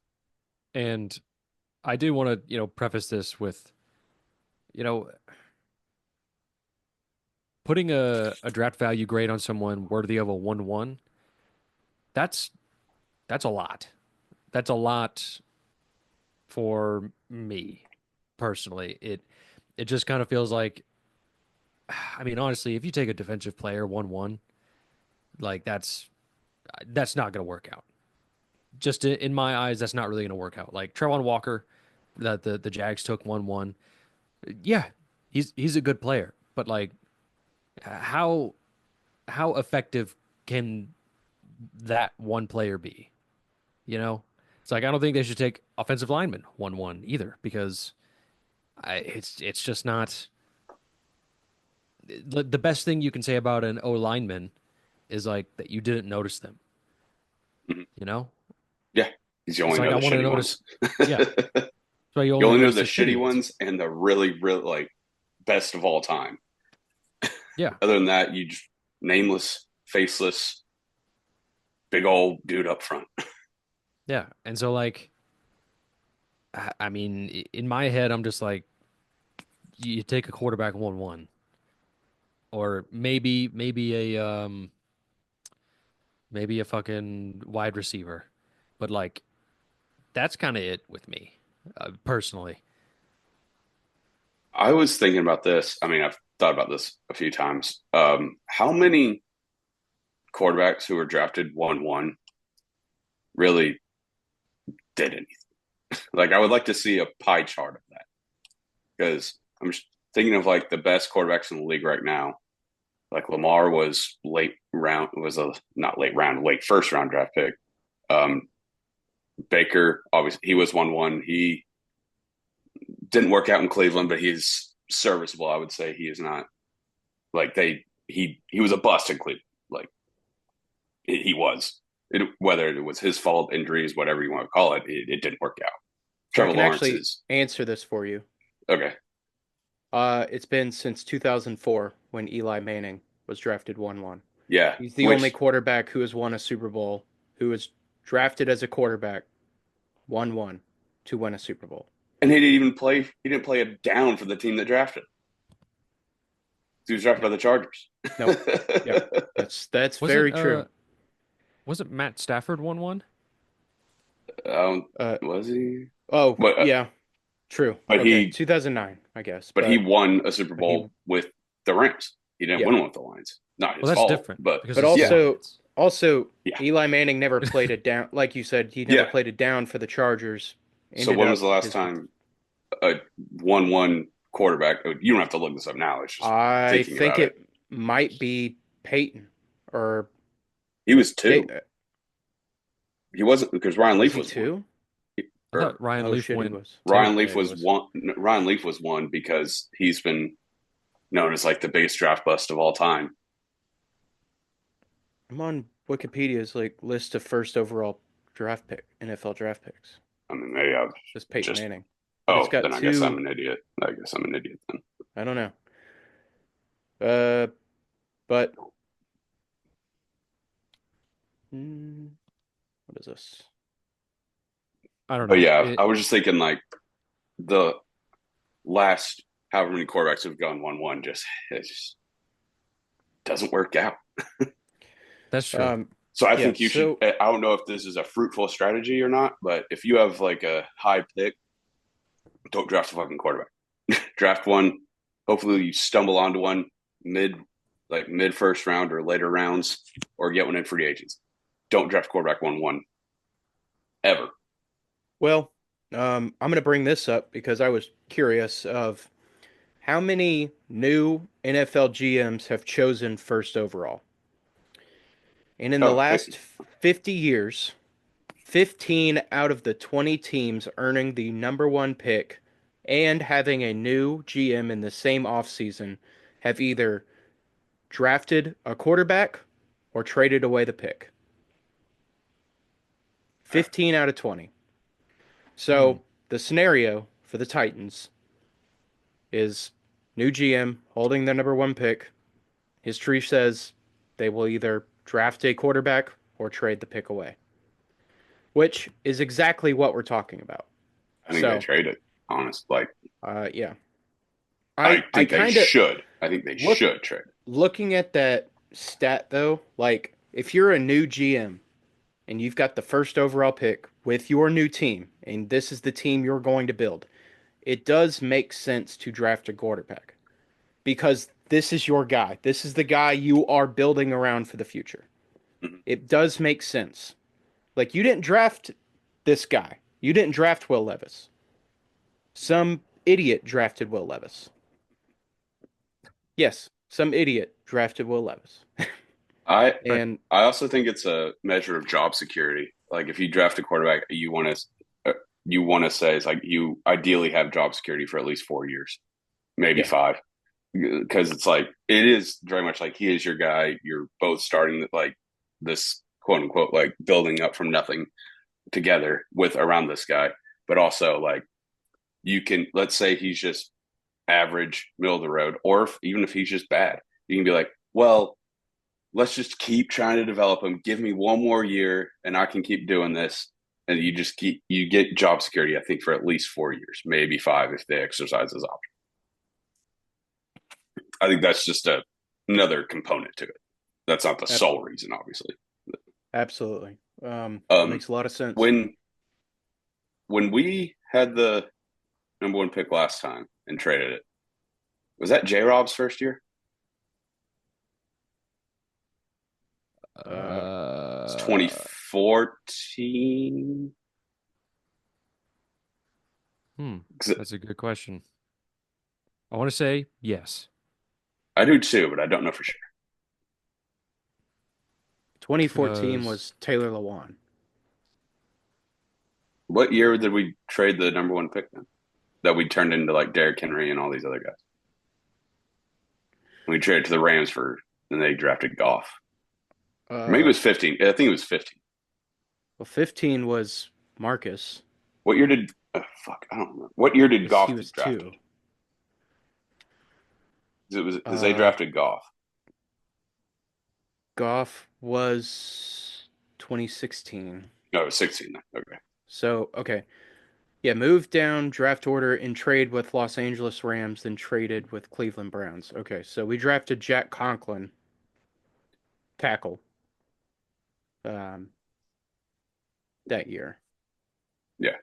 and I do want to, preface this with, you know, putting a draft value grade on someone worthy of a 1-1, that's that's a lot. That's a lot for me personally. It just kind of feels like I mean, honestly, if you take a defensive player 1-1, like that's not going to work out. Just in my eyes, that's not really going to work out. Like Trevon Walker that the Jags took 1-1. Yeah, he's a good player, but like how how effective can that one player be? You know, it's like I don't think they should take offensive lineman 1-1 either because it's just not the best thing you can say about an O lineman is like that you didn't notice them. Mhm. You know, Yeah, because you it's only like know I the want to shitty notice. ones. Yeah, so you You only only know notice the the shitty shitty ones. ones and the really, really like best of all time. Yeah, Other than that, you just nameless, faceless, big old dude up front. yeah, and so like I mean, in my head, I'm just like you take a quarterback 1-1, or maybe a fucking wide receiver, but like that's kind of it with me personally. I was thinking about this. I mean, I've thought about this a few times. How many quarterbacks who were drafted 1-1 really did anything? Like, I would like to see a pie chart of that, because I'm just thinking of like the best quarterbacks in the league right now. Like Lamar was late first round draft pick. Baker, obviously, he was 1-1. He didn't work out in Cleveland, but he's serviceable. I would say he is not like he was a bust in Cleveland. Like he was. Whether it was his fault, injuries, whatever you want to call it, it didn't work out. I Trevor can Lawrence actually is answer this for you. okay. It's been since 2004 when Eli Manning was drafted 1-1. Yeah, He's the only quarterback who has won a Super Bowl who was drafted as a quarterback 1-1 to win a Super Bowl. and he didn't even play. He didn't play a down for the team that drafted. He was drafted by the Chargers. No, yeah, that's Was very it, true. Was it Matt Stafford 1-1? Was he? Oh, But yeah, true. but Okay, he 2009, I guess. but he won a Super but he- Bowl with the Rams. He didn't Yeah. win one with the Lions. Not his Well, that's fault, different. but because But it's the also- Lions. Also, Yeah. Eli Manning never played it down. Like you said, he never Yeah. played it down for the Chargers. so Ended when up was the last his- time a 1-1 quarterback? You don't have to look this up now. It's just I thinking think about it might be Peyton or he was two. Jay- He wasn't, because Ryan was Leaf he was two? one. I thought Ryan Oh Leaf shit, he went. was. Ryan Yeah, Leaf he was one. Ryan Leaf was one because he's been known as like the biggest draft bust of all time. I'm on Wikipedia's like list of first overall draft pick NFL draft picks. I mean, maybe I've. Just Peyton Just- Manning. But Oh, it's got then I guess two- I'm an idiot. I guess I'm an idiot then. I don't know. But what is this? I don't know. But yeah, It- I was just thinking like the last however many quarterbacks have gone 1-1, it just doesn't work out. that's true. So I Yeah, think you should. I don't know if this is a fruitful strategy or not, but if you have like a high pick, don't draft a fucking quarterback. Draft one. Hopefully, you stumble onto one mid first round or later rounds, or get one in free agents. Don't draft quarterback 1-1 ever. Well, I'm going to bring this up because I was curious of how many new NFL GMs have chosen first overall. And in the Oh, last 50 years, 15 out of the 20 teams earning the number one pick and having a new GM in the same offseason have either drafted a quarterback or traded away the pick. 15 out of 20. So the scenario for the Titans is new GM holding their number one pick. History says they will either draft a quarterback or trade the pick away, which is exactly what we're talking about. I think they trade it. Honest, like Yeah. I think they kinda- should. I think they Look- should trade. Looking at that stat though, like if you're a new GM and you've got the first overall pick with your new team, and this is the team you're going to build, it does make sense to draft a quarterback because this is your guy. This is the guy you are building around for the future. Mhm. It does make sense. Like you didn't draft this guy. You didn't draft Will Levis. Some idiot drafted Will Levis. Yes, some idiot drafted Will Levis. And I also think it's a measure of job security. Like if you draft a quarterback, you want to say it's like you ideally have job security for at least 4 years, maybe Yeah. 5, because it's like it is very much like he is your guy. You're both starting like this quote unquote like building up from nothing together with around this guy, but also like you can, let's say he's just average, middle of the road, or even if he's just bad, you can be like, well, let's just keep trying to develop him. Give me 1 more year and I can keep doing this. And you get job security, I think, for at least 4 years, maybe 5 if they exercise his option. I think that's just another component to it. That's not the sole reason, obviously. absolutely. Makes a lot of sense. When we had the number one pick last time and traded it, Was that J Rob's first year? It's Uh, 2014. that's a good question. I want to say yes. I do too, but I don't know for sure. 2014 Because was Taylor Lewan. What year did we trade the number one pick then? That we turned into like Derrick Henry and all these other guys. We traded to the Rams and they drafted Goff. Maybe it was 15. I think it was 15. Well, 15 was Marcus. What year did fuck? I don't remember. What year did Goff He get was drafted? 2. It was because they drafted Goff. Goff was 2016. No, it was 16 then. Okay. So, okay. Yeah, moved down draft order and trade with Los Angeles Rams, then traded with Cleveland Browns. Okay, so we drafted Jack Conklin, tackle, that year. Yeah.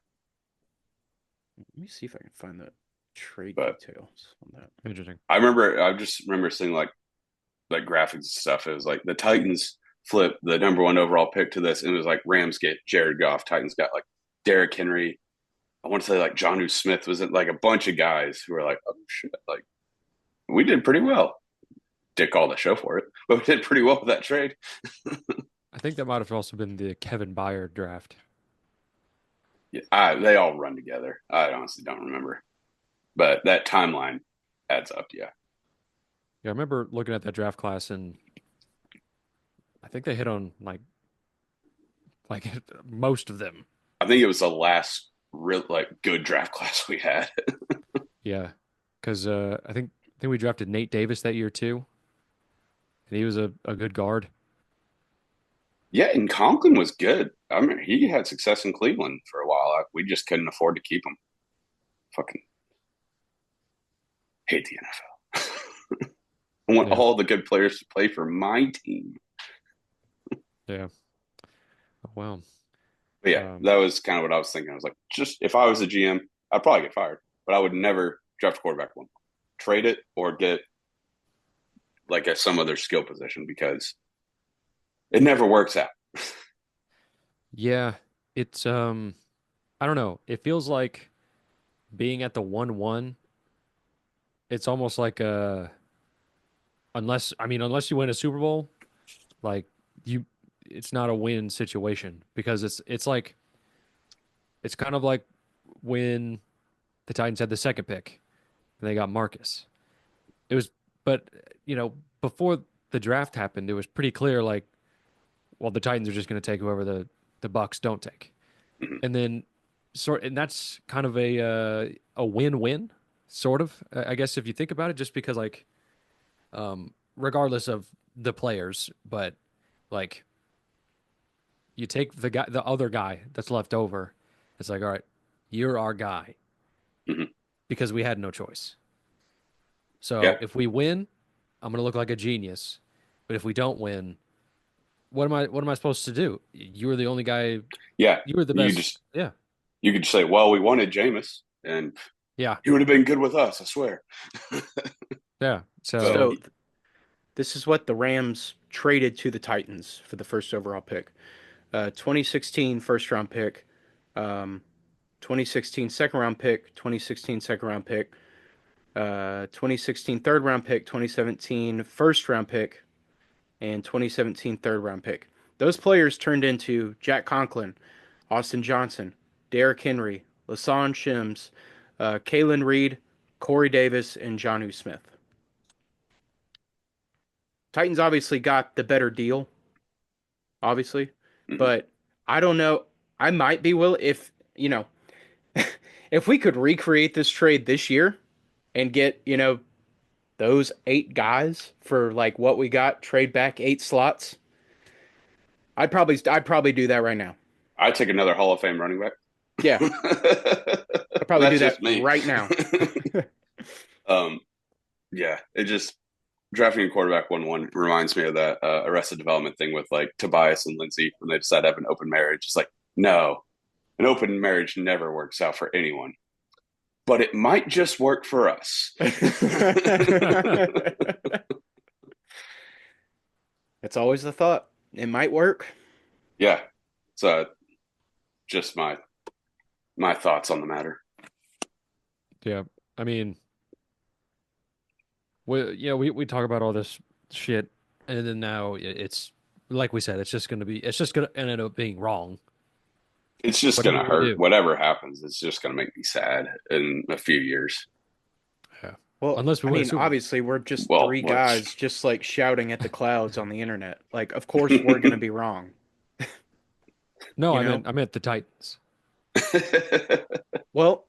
Let me see if I can find the trade But- details on that. interesting. I just remember seeing like graphics and stuff. It was like the Titans flip the number one overall pick to this, and it was like Rams get Jared Goff, Titans got like Derrick Henry. I want to say like Jonnu Smith was it, like a bunch of guys who were like, oh shit, like we did pretty well. Dick called the show for it, but we did pretty well with that trade. I think that might have also been the Kevin Byard draft. Yeah, they all run together. I honestly don't remember, but that timeline adds up. Yeah, Yeah, I remember looking at that draft class, and I think they hit on like most of them. I think it was the last real like good draft class we had. Yeah, because I think we drafted Nate Davis that year too, and he was a good guard. Yeah, and Conklin was good. I mean, he had success in Cleveland for a while. We just couldn't afford to keep him. Fucking hate the NFL. I want Yeah. all the good players to play for my team. Yeah. Oh, wow. But yeah, that was kind of what I was thinking. I was like, just if I was a GM, I'd probably get fired, but I would never draft a quarterback one. Trade it or get like some other skill position because it never works out. Yeah, it's I don't know. It feels like being at the 1-1, it's almost like unless you win a Super Bowl, like it's not a win situation because it's like it's kind of like when the Titans had the second pick and they got Marcus. It was but before the draft happened, it was pretty clear like well the Titans are just going to take whoever the Bucks don't take. Mhm. And then and that's kind of a win-win sort of, I guess if you think about it, just because like regardless of the players, but like you take the other guy that's left over. It's like, all right, you're our guy Mhm. because we had no choice. So Yeah. if we win, I'm gonna look like a genius. But if we don't win, what am I supposed to do? You were the only guy. Yeah, You were the best. Yeah. you could just say, well, we wanted Jameis, and Yeah. he would have been good with us, I swear. Yeah. So So this is what the Rams traded to the Titans for the first overall pick. 2016 first round pick, 2016 second round pick, 2016 second round pick, 2016 third round pick, 2017 first round pick, and 2017 third round pick. Those players turned into Jack Conklin, Austin Johnson, Derrick Henry, Lasan Shims, Kalen Reed, Corey Davis, and Jonnu Smith. Titans obviously got the better deal, obviously, Mhm. but I don't know. I might be willing if if we could recreate this trade this year and get those 8 guys for like what we got, trade back 8 slots. I'd probably do that right now. I'd take another Hall of Fame running back. Yeah, I'd probably do that right now. Yeah, it just drafting a quarterback 1-1 reminds me of that Arrested Development thing with like Tobias and Lindsay when they decide to have an open marriage. It's like, no, an open marriage never works out for anyone. but it might just work for us. It's always the thought. It might work. Yeah. So just my thoughts on the matter. Yeah. I mean, we talk about all this shit, and then now it's like we said, it's just gonna end up being wrong. It's just What are going you to gonna hurt. do? Whatever happens, it's just going to make me sad in a few years. Yeah. Well, Unless we I win a mean, Super Bowl. obviously, we're just Well, three guys just like shouting at the clouds on the internet. Like, of course, we're going to be wrong. No, You know? I meant the Titans. Well,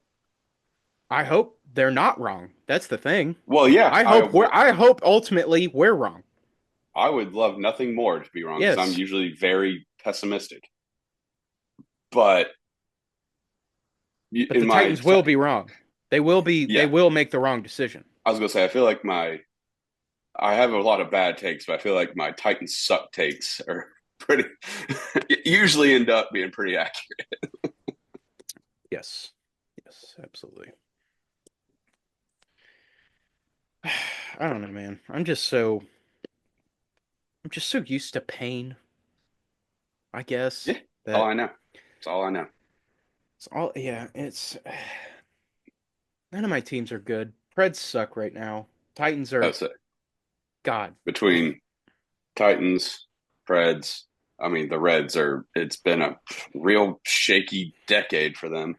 I hope they're not wrong. That's the thing. well, yeah, I hope ultimately we're wrong. I would love nothing more to be wrong because I'm Yes. usually very pessimistic. But But in the my, Titans will be wrong. They yeah, will make the wrong decision. I was gonna say I feel like I have a lot of bad takes, but I feel like my Titans suck takes are pretty usually end up being pretty accurate. Yes. Yes, absolutely. I don't know, man. I'm just so used to pain, I guess, Yeah, that's all that I know. That's all I know. it's all yeah, it's none of my teams are good. Preds suck right now. Titans are That's it. God. Between Titans, Preds, I mean the Reds are. It's been a real shaky decade for them.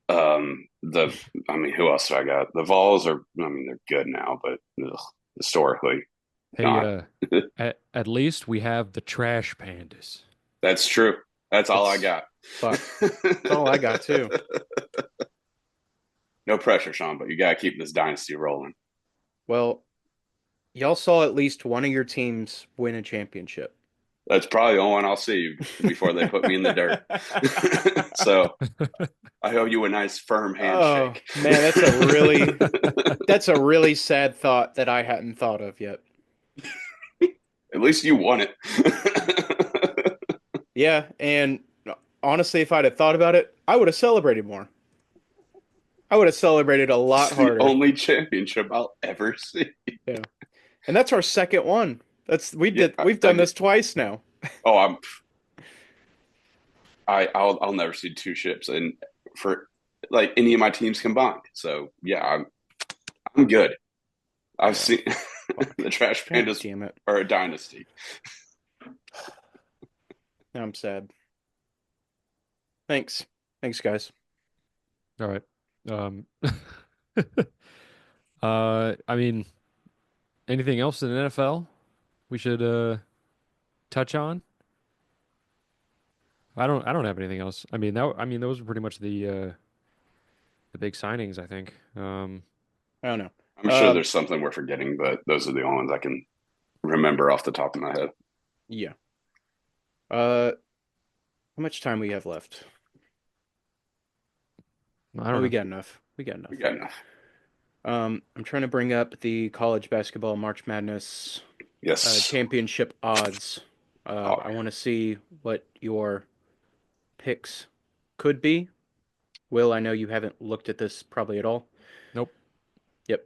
I mean, who else do I got? The Vols are. I mean, they're good now, but ugh, historically Hey, not. at least we have the trash pandas. That's true. That's all I It's got. fuck. That's all I got too. No pressure, Sean, but you got to keep this dynasty rolling. Well, y'all saw at least one of your teams win a championship. That's probably the only one I'll see before they put me in the dirt. So I owe you a nice firm Oh handshake. man, that's a really sad thought that I hadn't thought of yet. At least you won it. Yeah, and honestly, if I'd have thought about it, I would have celebrated more. I would have celebrated a lot It's the harder. only championship I'll ever see. Yeah. And that's our second one. Yeah, We've done this twice now. Oh, I'll never see two ships and for like any of my teams combined. So yeah, I'm good. I've Yeah. seen Fuck. the Trash God Pandas damn it. are a dynasty. Now I'm sad. Thanks. Thanks, guys. All right. I mean, anything else in the NFL we should touch on? I don't have anything else. I mean those were pretty much the big signings, I think. I don't know. I'm sure there's something we're forgetting, but those are the only ones I can remember off the top of my head. Yeah. How much time we have left? I don't We know. got enough. We got enough. We got enough. I'm trying to bring up the college basketball March Madness Yes. championship odds. Oh, I want to see what your picks could be. Will, I know you haven't looked at this probably at all. Nope. Yep,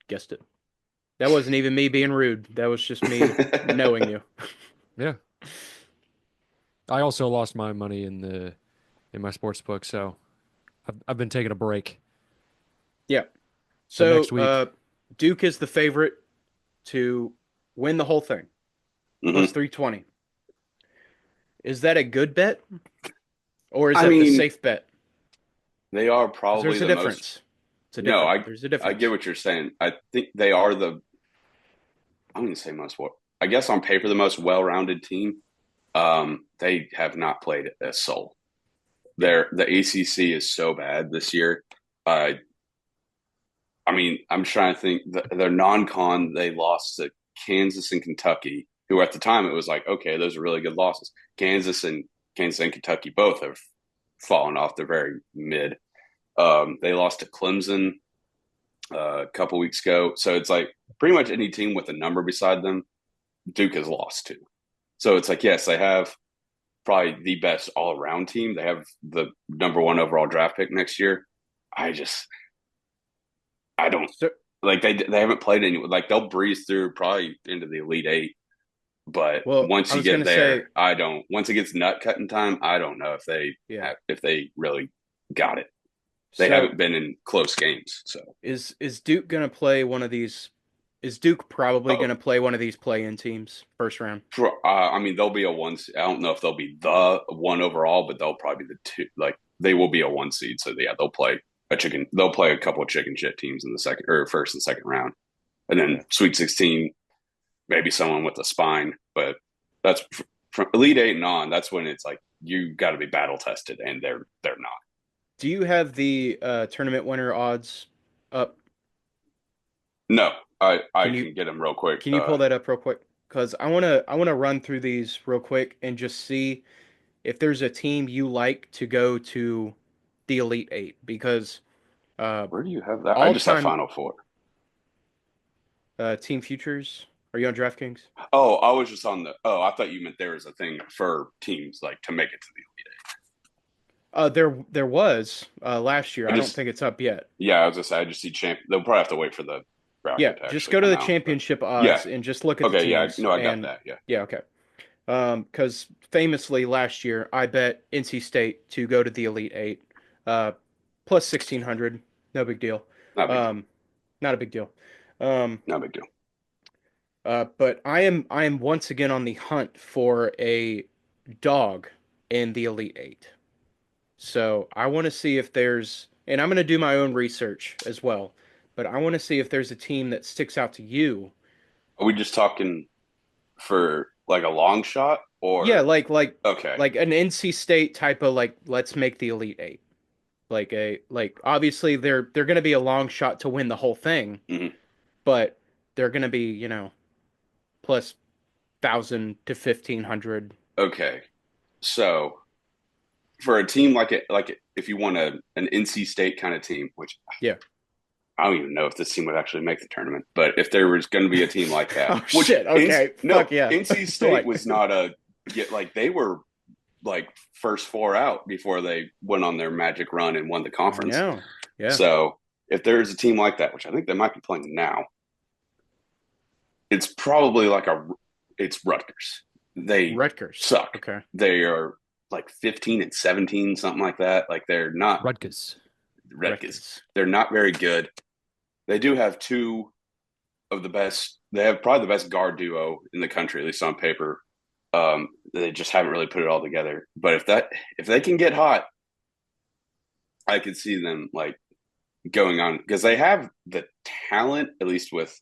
guessed it. That wasn't even me being rude. That was just me knowing you. Yeah. I also lost my money in my sports book, so I've been taking a break. Yeah. So So next week, Duke is the favorite to win the whole thing. Mhm. Plus 320. Is that a good bet? Or is I that the mean, safe bet? They are 'Cause probably there's a the difference. most. It's a No, difference. There's a I difference. get what you're saying. I think they are I'm going to say most what I guess on paper the most well-rounded team. They have not played a soul. The ACC is so bad this year. I mean, I'm trying to think. Their non-con, they lost to Kansas and Kentucky, who at the time it was like, okay, those are really good losses. Kansas and Kentucky both have fallen off. They're very mid. They lost to Clemson a couple weeks ago. So it's like pretty much any team with a number beside them, Duke has lost to. So it's like, yes, they have probably the best all around team. They have the number one overall draft pick next year. I just, I don't So, like they haven't played any like they'll breeze through probably into the Elite Eight, but well, once I you was get gonna say, there, I don't. Once it gets nut cutting time, I don't know yeah. if they really got it. They So haven't been in close games, so. is Duke gonna play one of these? Is Duke probably Oh, gonna play one of these play-in teams first round? I mean, they'll be a one. I don't know if they'll be the one overall, but they'll probably be the two. Like they will be a one seed. So yeah, they'll play a chicken. They'll play a couple of chicken shit teams in the second or first and second round, and then Okay. Sweet 16, maybe someone with a spine. But that's from Elite Eight and on. That's when it's like you got to be battle tested, and they're not. Do you have the tournament winner odds up? No, I Can you can get them real quick. can you pull that up real quick? Because I wanna run through these real quick and just see if there's a team you like to go to the Elite Eight. Because Where do you have that? I all just have time Final Four. team futures. Are you on DraftKings? Oh, I was just on the. Oh, I thought you meant there was a thing for teams like to make it to the Elite Eight. There was last year. I I don't just think it's up yet. Yeah, I was just say I just see champ. They'll probably have to wait for the Yeah, bracket to just actually go to come the out. But championship yeah, odds and just look at the okay, yeah, teams. no, I got And that. Yeah, yeah, okay. Because famously last year I bet NC State to go to the Elite Eight, plus 1,600. No big deal. not a big deal. Um, not a big deal. Um, Not a big deal. but I am once again on the hunt for a dog in the Elite Eight. So I want to see if there's, and I'm going to do my own research as well, but I want to see if there's a team that sticks out to you. Are we just talking for like a long shot Yeah, or okay? like an NC State type of like let's make the Elite Eight. Like obviously they're going to be a long shot to win the whole thing, Hmm. but they're going to be, plus 1,000 to 1,500. Okay, so for a team if you want an NC State kind of team, which Yeah. I don't even know if this team would actually make the tournament, but if there was going to be a team like that, Oh shit. Okay. No, Fuck yeah. NC State Like was not a get like they were like first four out before they went on their magic run and won the I conference. know. Yeah. So if there's a team like that, which I think they might be playing now, it's probably it's Rutgers. They Rutgers. suck. Okay. They are like 15 and 17, something like that. Like they're not Rutgers. Rutgers. They're not very good. They do have two of the best. They have probably the best guard duo in the country, at least on paper. They just haven't really put it all together. But if they can get hot, I could see them like going on because they have the talent, at least with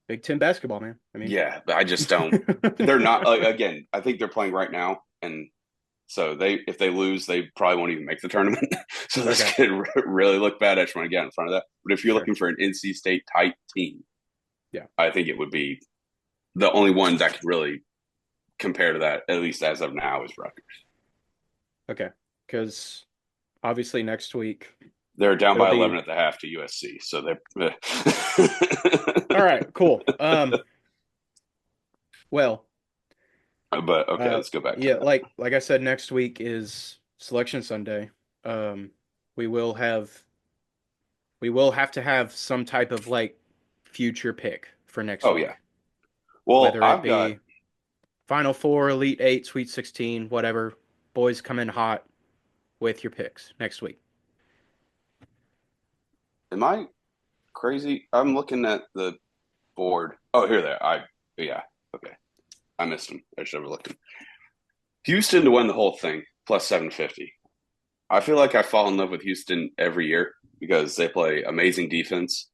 Big Ten basketball, man. I mean, yeah. But I just don't. They're not again. I think they're playing right now, and so if they lose, they probably won't even make the tournament. So this Okay. could really look bad. I just want to get in front of that. But if you're Sure. looking for an NC State type team, Yeah. I think it would be the only one that could really compare to that, at least as of now, is Rutgers. Okay. Because obviously next week. They're down It'll by be- 11 at the half to USC, so they're. All right. Cool. Well, But okay, let's go back. yeah, To that. like I said, next week is Selection Sunday. Um, we will have to have some type of like future pick for next Oh week. yeah. Well, Whether it I've be got. Final Four, Elite Eight, Sweet 16, whatever. Boys come in hot with your picks next week. Am I crazy? I'm looking at the board. Oh, here they are. Yeah. Okay. I missed them. I should have looked. Houston to win the whole thing plus 750. I feel like I fall in love with Houston every year because they play amazing defense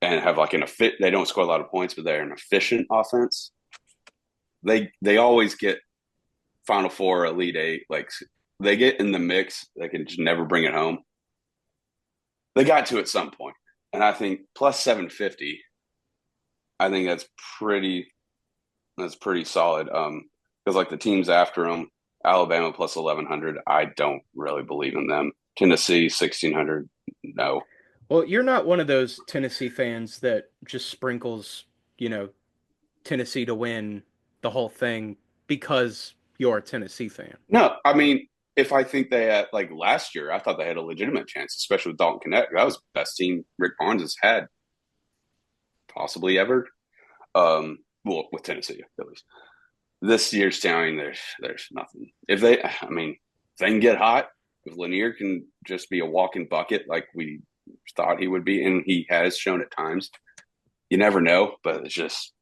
and have like they don't score a lot of points, but they're an efficient offense. They always get Final Four, Elite Eight, like they get in the mix. They can just never bring it home. They got to at some point, and I think plus 750. I think that's pretty solid. Because like the teams after them, Alabama plus 1,100. I don't really believe in them. Tennessee 1,600. No. Well, you're not one of those Tennessee fans that just sprinkles, Tennessee to win the whole thing because you're a Tennessee fan. No, I mean, if I think they had like last year, I thought they had a legitimate chance, especially with Dalton Knecht. That was the best team Rick Barnes has had possibly ever. Well, with Tennessee at least. This year's team, there's nothing. If they, I mean, if they can get hot, if Lanier can just be a walking bucket like we thought he would be, and he has shown at times, you never know. But it's just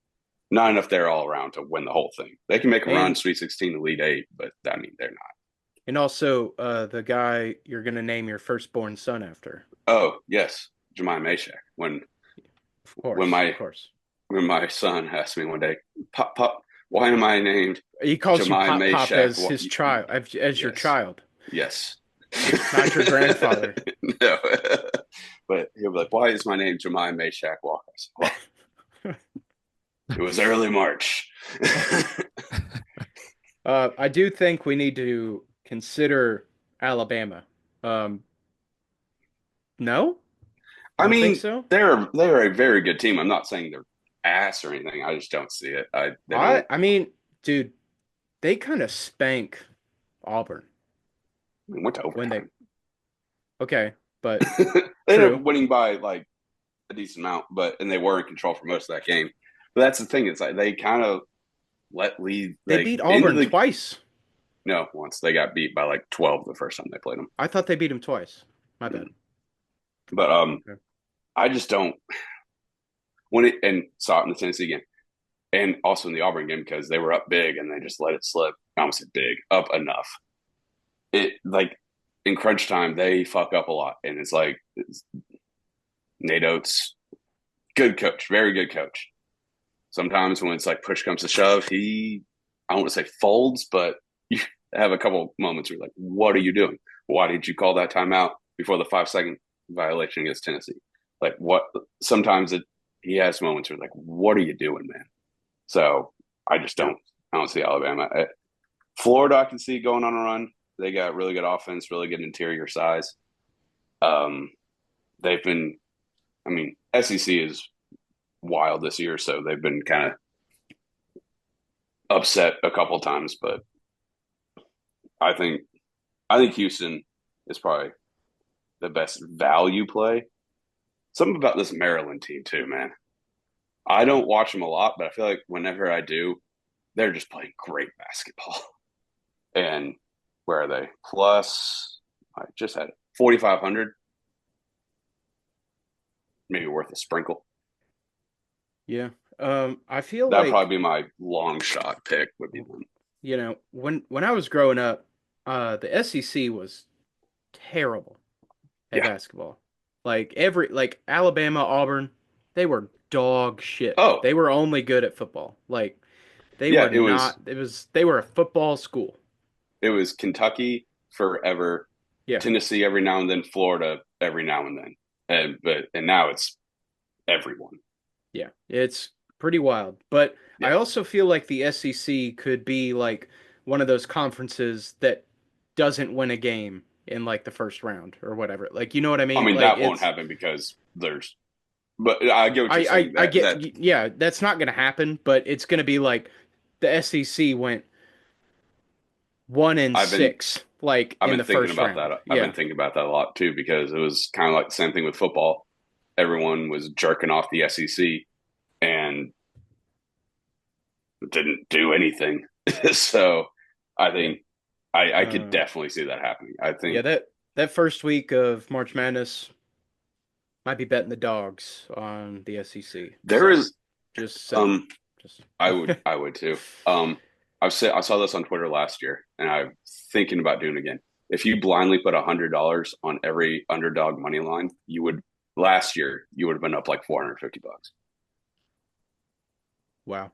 not enough there all around to win the whole thing. They can make a run, Sweet 16, Elite Eight, but I mean, they're not. And also, the guy you're going to name your firstborn son after. Oh yes, Jemai Mashak. When Of course. when my son asked me one day, Pop, why am I named? He calls Jemai you Pop Mashak? as his child, as your Yes. child, Yes. not your grandfather. No. But he'll be like, why is my name Jemai Mashak Walker? Well, it was early March. I do think we need to consider Alabama. No? I Don't mean, think so? they're a very good team. I'm not saying they're ass or anything. I just don't see it. I mean, dude, they kind of spank Auburn. went to when overtime. Okay, but They ended True. up winning by like a decent amount, and they were in control for most of that game. But that's the thing. It's like they kind of let lead. they like, beat into Auburn twice. No, once they got beat by like 12 the first time they played them. I thought they beat him twice. My bad. But Okay. I just don't and saw it in the Tennessee game and also in the Auburn game because they were up big and they just let it slip. I almost said big, up enough. It like in crunch time they fuck up a lot, and it's like Nate Oates, good coach, very good coach. Sometimes when it's like push comes to shove, I don't want to say folds, but you have a couple moments where you're like, what are you doing? Why did you call that timeout before the 5-second violation against Tennessee? Like what? Sometimes he has moments where like, what are you doing, man? So I don't see Alabama. Florida, I can see going on a run. They got really good offense, really good interior size. They've been, I mean, SEC is wild this year, so they've been kind of upset a couple times, but I think Houston is probably the best value play. Something about this Maryland team too, man. I don't watch them a lot, but I feel like whenever I do, they're just playing great basketball. And where are they? Plus, I just had 4,500. Maybe worth a sprinkle. Yeah. I feel That'd like, probably be my long shot pick. Would be one. you know, when I was growing up, the SEC was terrible at Yeah. basketball. Like Alabama, Auburn, they were dog shit. Oh. They were only good at football. Like they Yeah, were they were a football school. It was Kentucky forever, Yeah. Tennessee every now and then, Florida every now and then, and now it's everyone. Yeah, it's pretty wild. But I Yeah. also feel like the SEC could be like one of those conferences that doesn't win a game in like the first round or whatever. Like, you know what I mean? I mean, Like, that won't happen because but I get what you're saying. I get, yeah, that's not going to happen, but it's going to be like the SEC went 1-6, like I've in been the thinking first about round. that. I've Yeah. been thinking about that a lot too because it was kind of like the same thing with football. Everyone was jerking off the SEC and didn't do anything. So I think I could definitely see that happening. I think Yeah, that first week of March Madness might be betting the dogs on the SEC. there is Just just I would too. I saw this on Twitter last year, and I'm thinking about doing it again. If you blindly put $100 on every underdog money line, last year you would have been up like $450. wow.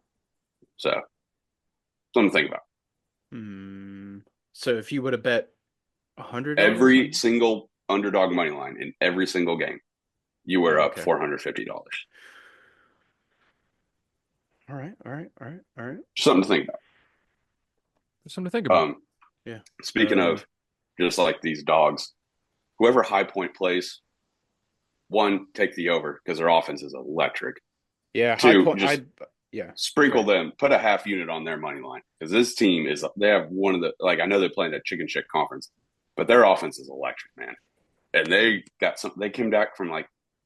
So something to think about. So if you would have bet $100 Every single underdog money line in every single game, you were up Okay. $450. All right. Something to think about. Something to think about. Yeah. Speaking of just like these dogs, whoever high point plays, one, take the over because their offense is electric. Yeah, Two, high point. Yeah. Sprinkle them, put a half unit on their money line because this team is. They have one of the I know they're playing that chicken shit conference, but their offense is electric, man. And they got some. They came back from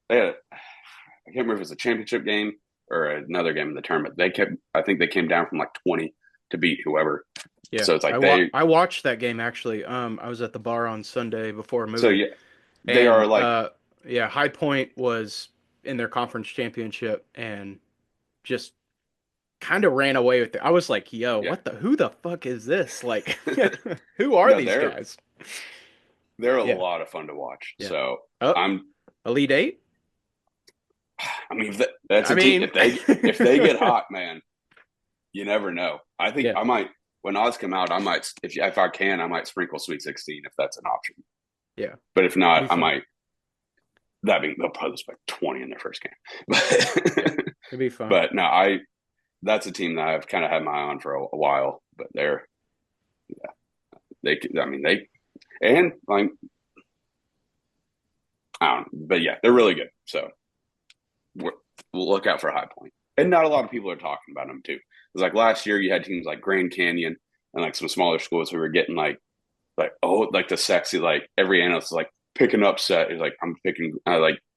they had. I can't remember if it was a championship game or another game in the tournament. I think they came down from 20 to beat whoever. Yeah. So it's I watched that game actually. I was at the bar on Sunday before moving. So yeah, they are High Point was in their conference championship and just kind of ran away with it. I was like, yo, who the fuck is this? Like, who are these guys? They're a lot of fun to watch. Yeah. So I'm Elite Eight. I mean, that's a team. If they get hot, man, you never know. I think I might, when odds come out, I might, if I can, I might sprinkle Sweet 16 if that's an option. Yeah. But if not, I might. They'll probably lose 20 in their first game. It'd be fun. But no, that's a team that I've kind of had my eye on for a while. But they're, I don't know. But yeah, they're really good. So we'll look out for High Point. And not a lot of people are talking about them too. It's like last year you had teams like Grand Canyon and some smaller schools who were getting the sexy, every analyst is pick an upset. Is I'm picking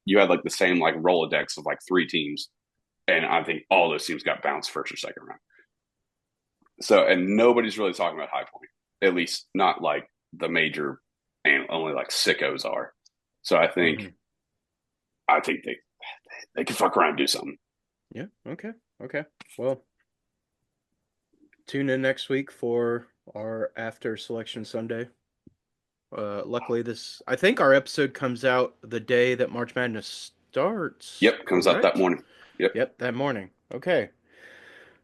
you had the same Rolodex of 3 teams. And I think all those teams got bounced first or second round. So, and nobody's really talking about High Point, at least not the major, and only sickos are. So I think, they can fuck around and do something. Yeah. Okay. Well, tune in next week for our after selection Sunday. Luckily, I think our episode comes out the day that March Madness starts. Yep, comes out that morning. Yep, that morning. Okay.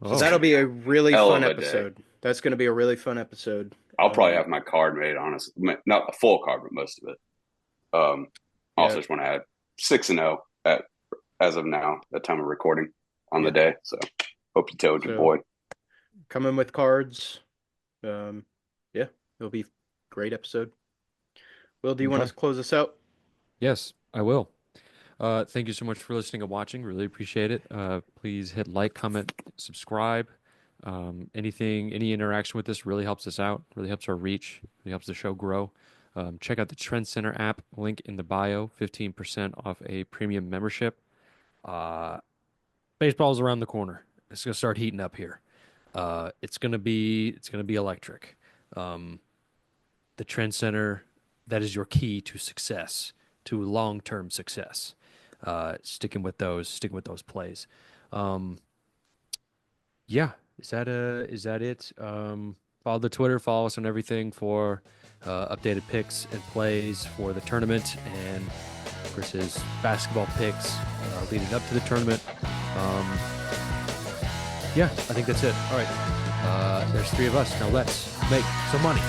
So that'll be a really fun episode. That's going to be a really fun episode. I'll probably have my card made, honestly. Not the full card, but most of it. Also just want to add 6-0 as of now, at time of recording on the day. So hope you told your boy. Come in with cards. It'll be a great episode. Will, do you want to close us out? Yes, I will. Thank you so much for listening and watching. Really appreciate it. Please hit like, comment, subscribe. Any interaction with this really helps us out, really helps our reach, really helps the show grow. Check out the Trend Center app, link in the bio, 15% off a premium membership. Baseball's around the corner. It's going to start heating up here. It's going to be electric. The Trend Center, that is your key to success, to long-term success. Sticking with those plays. Is that it? Follow the Twitter, follow us on everything for updated picks and plays for the tournament and Chris's basketball picks leading up to the tournament. I think that's it. All right. There's 3 of us. Now let's make some money.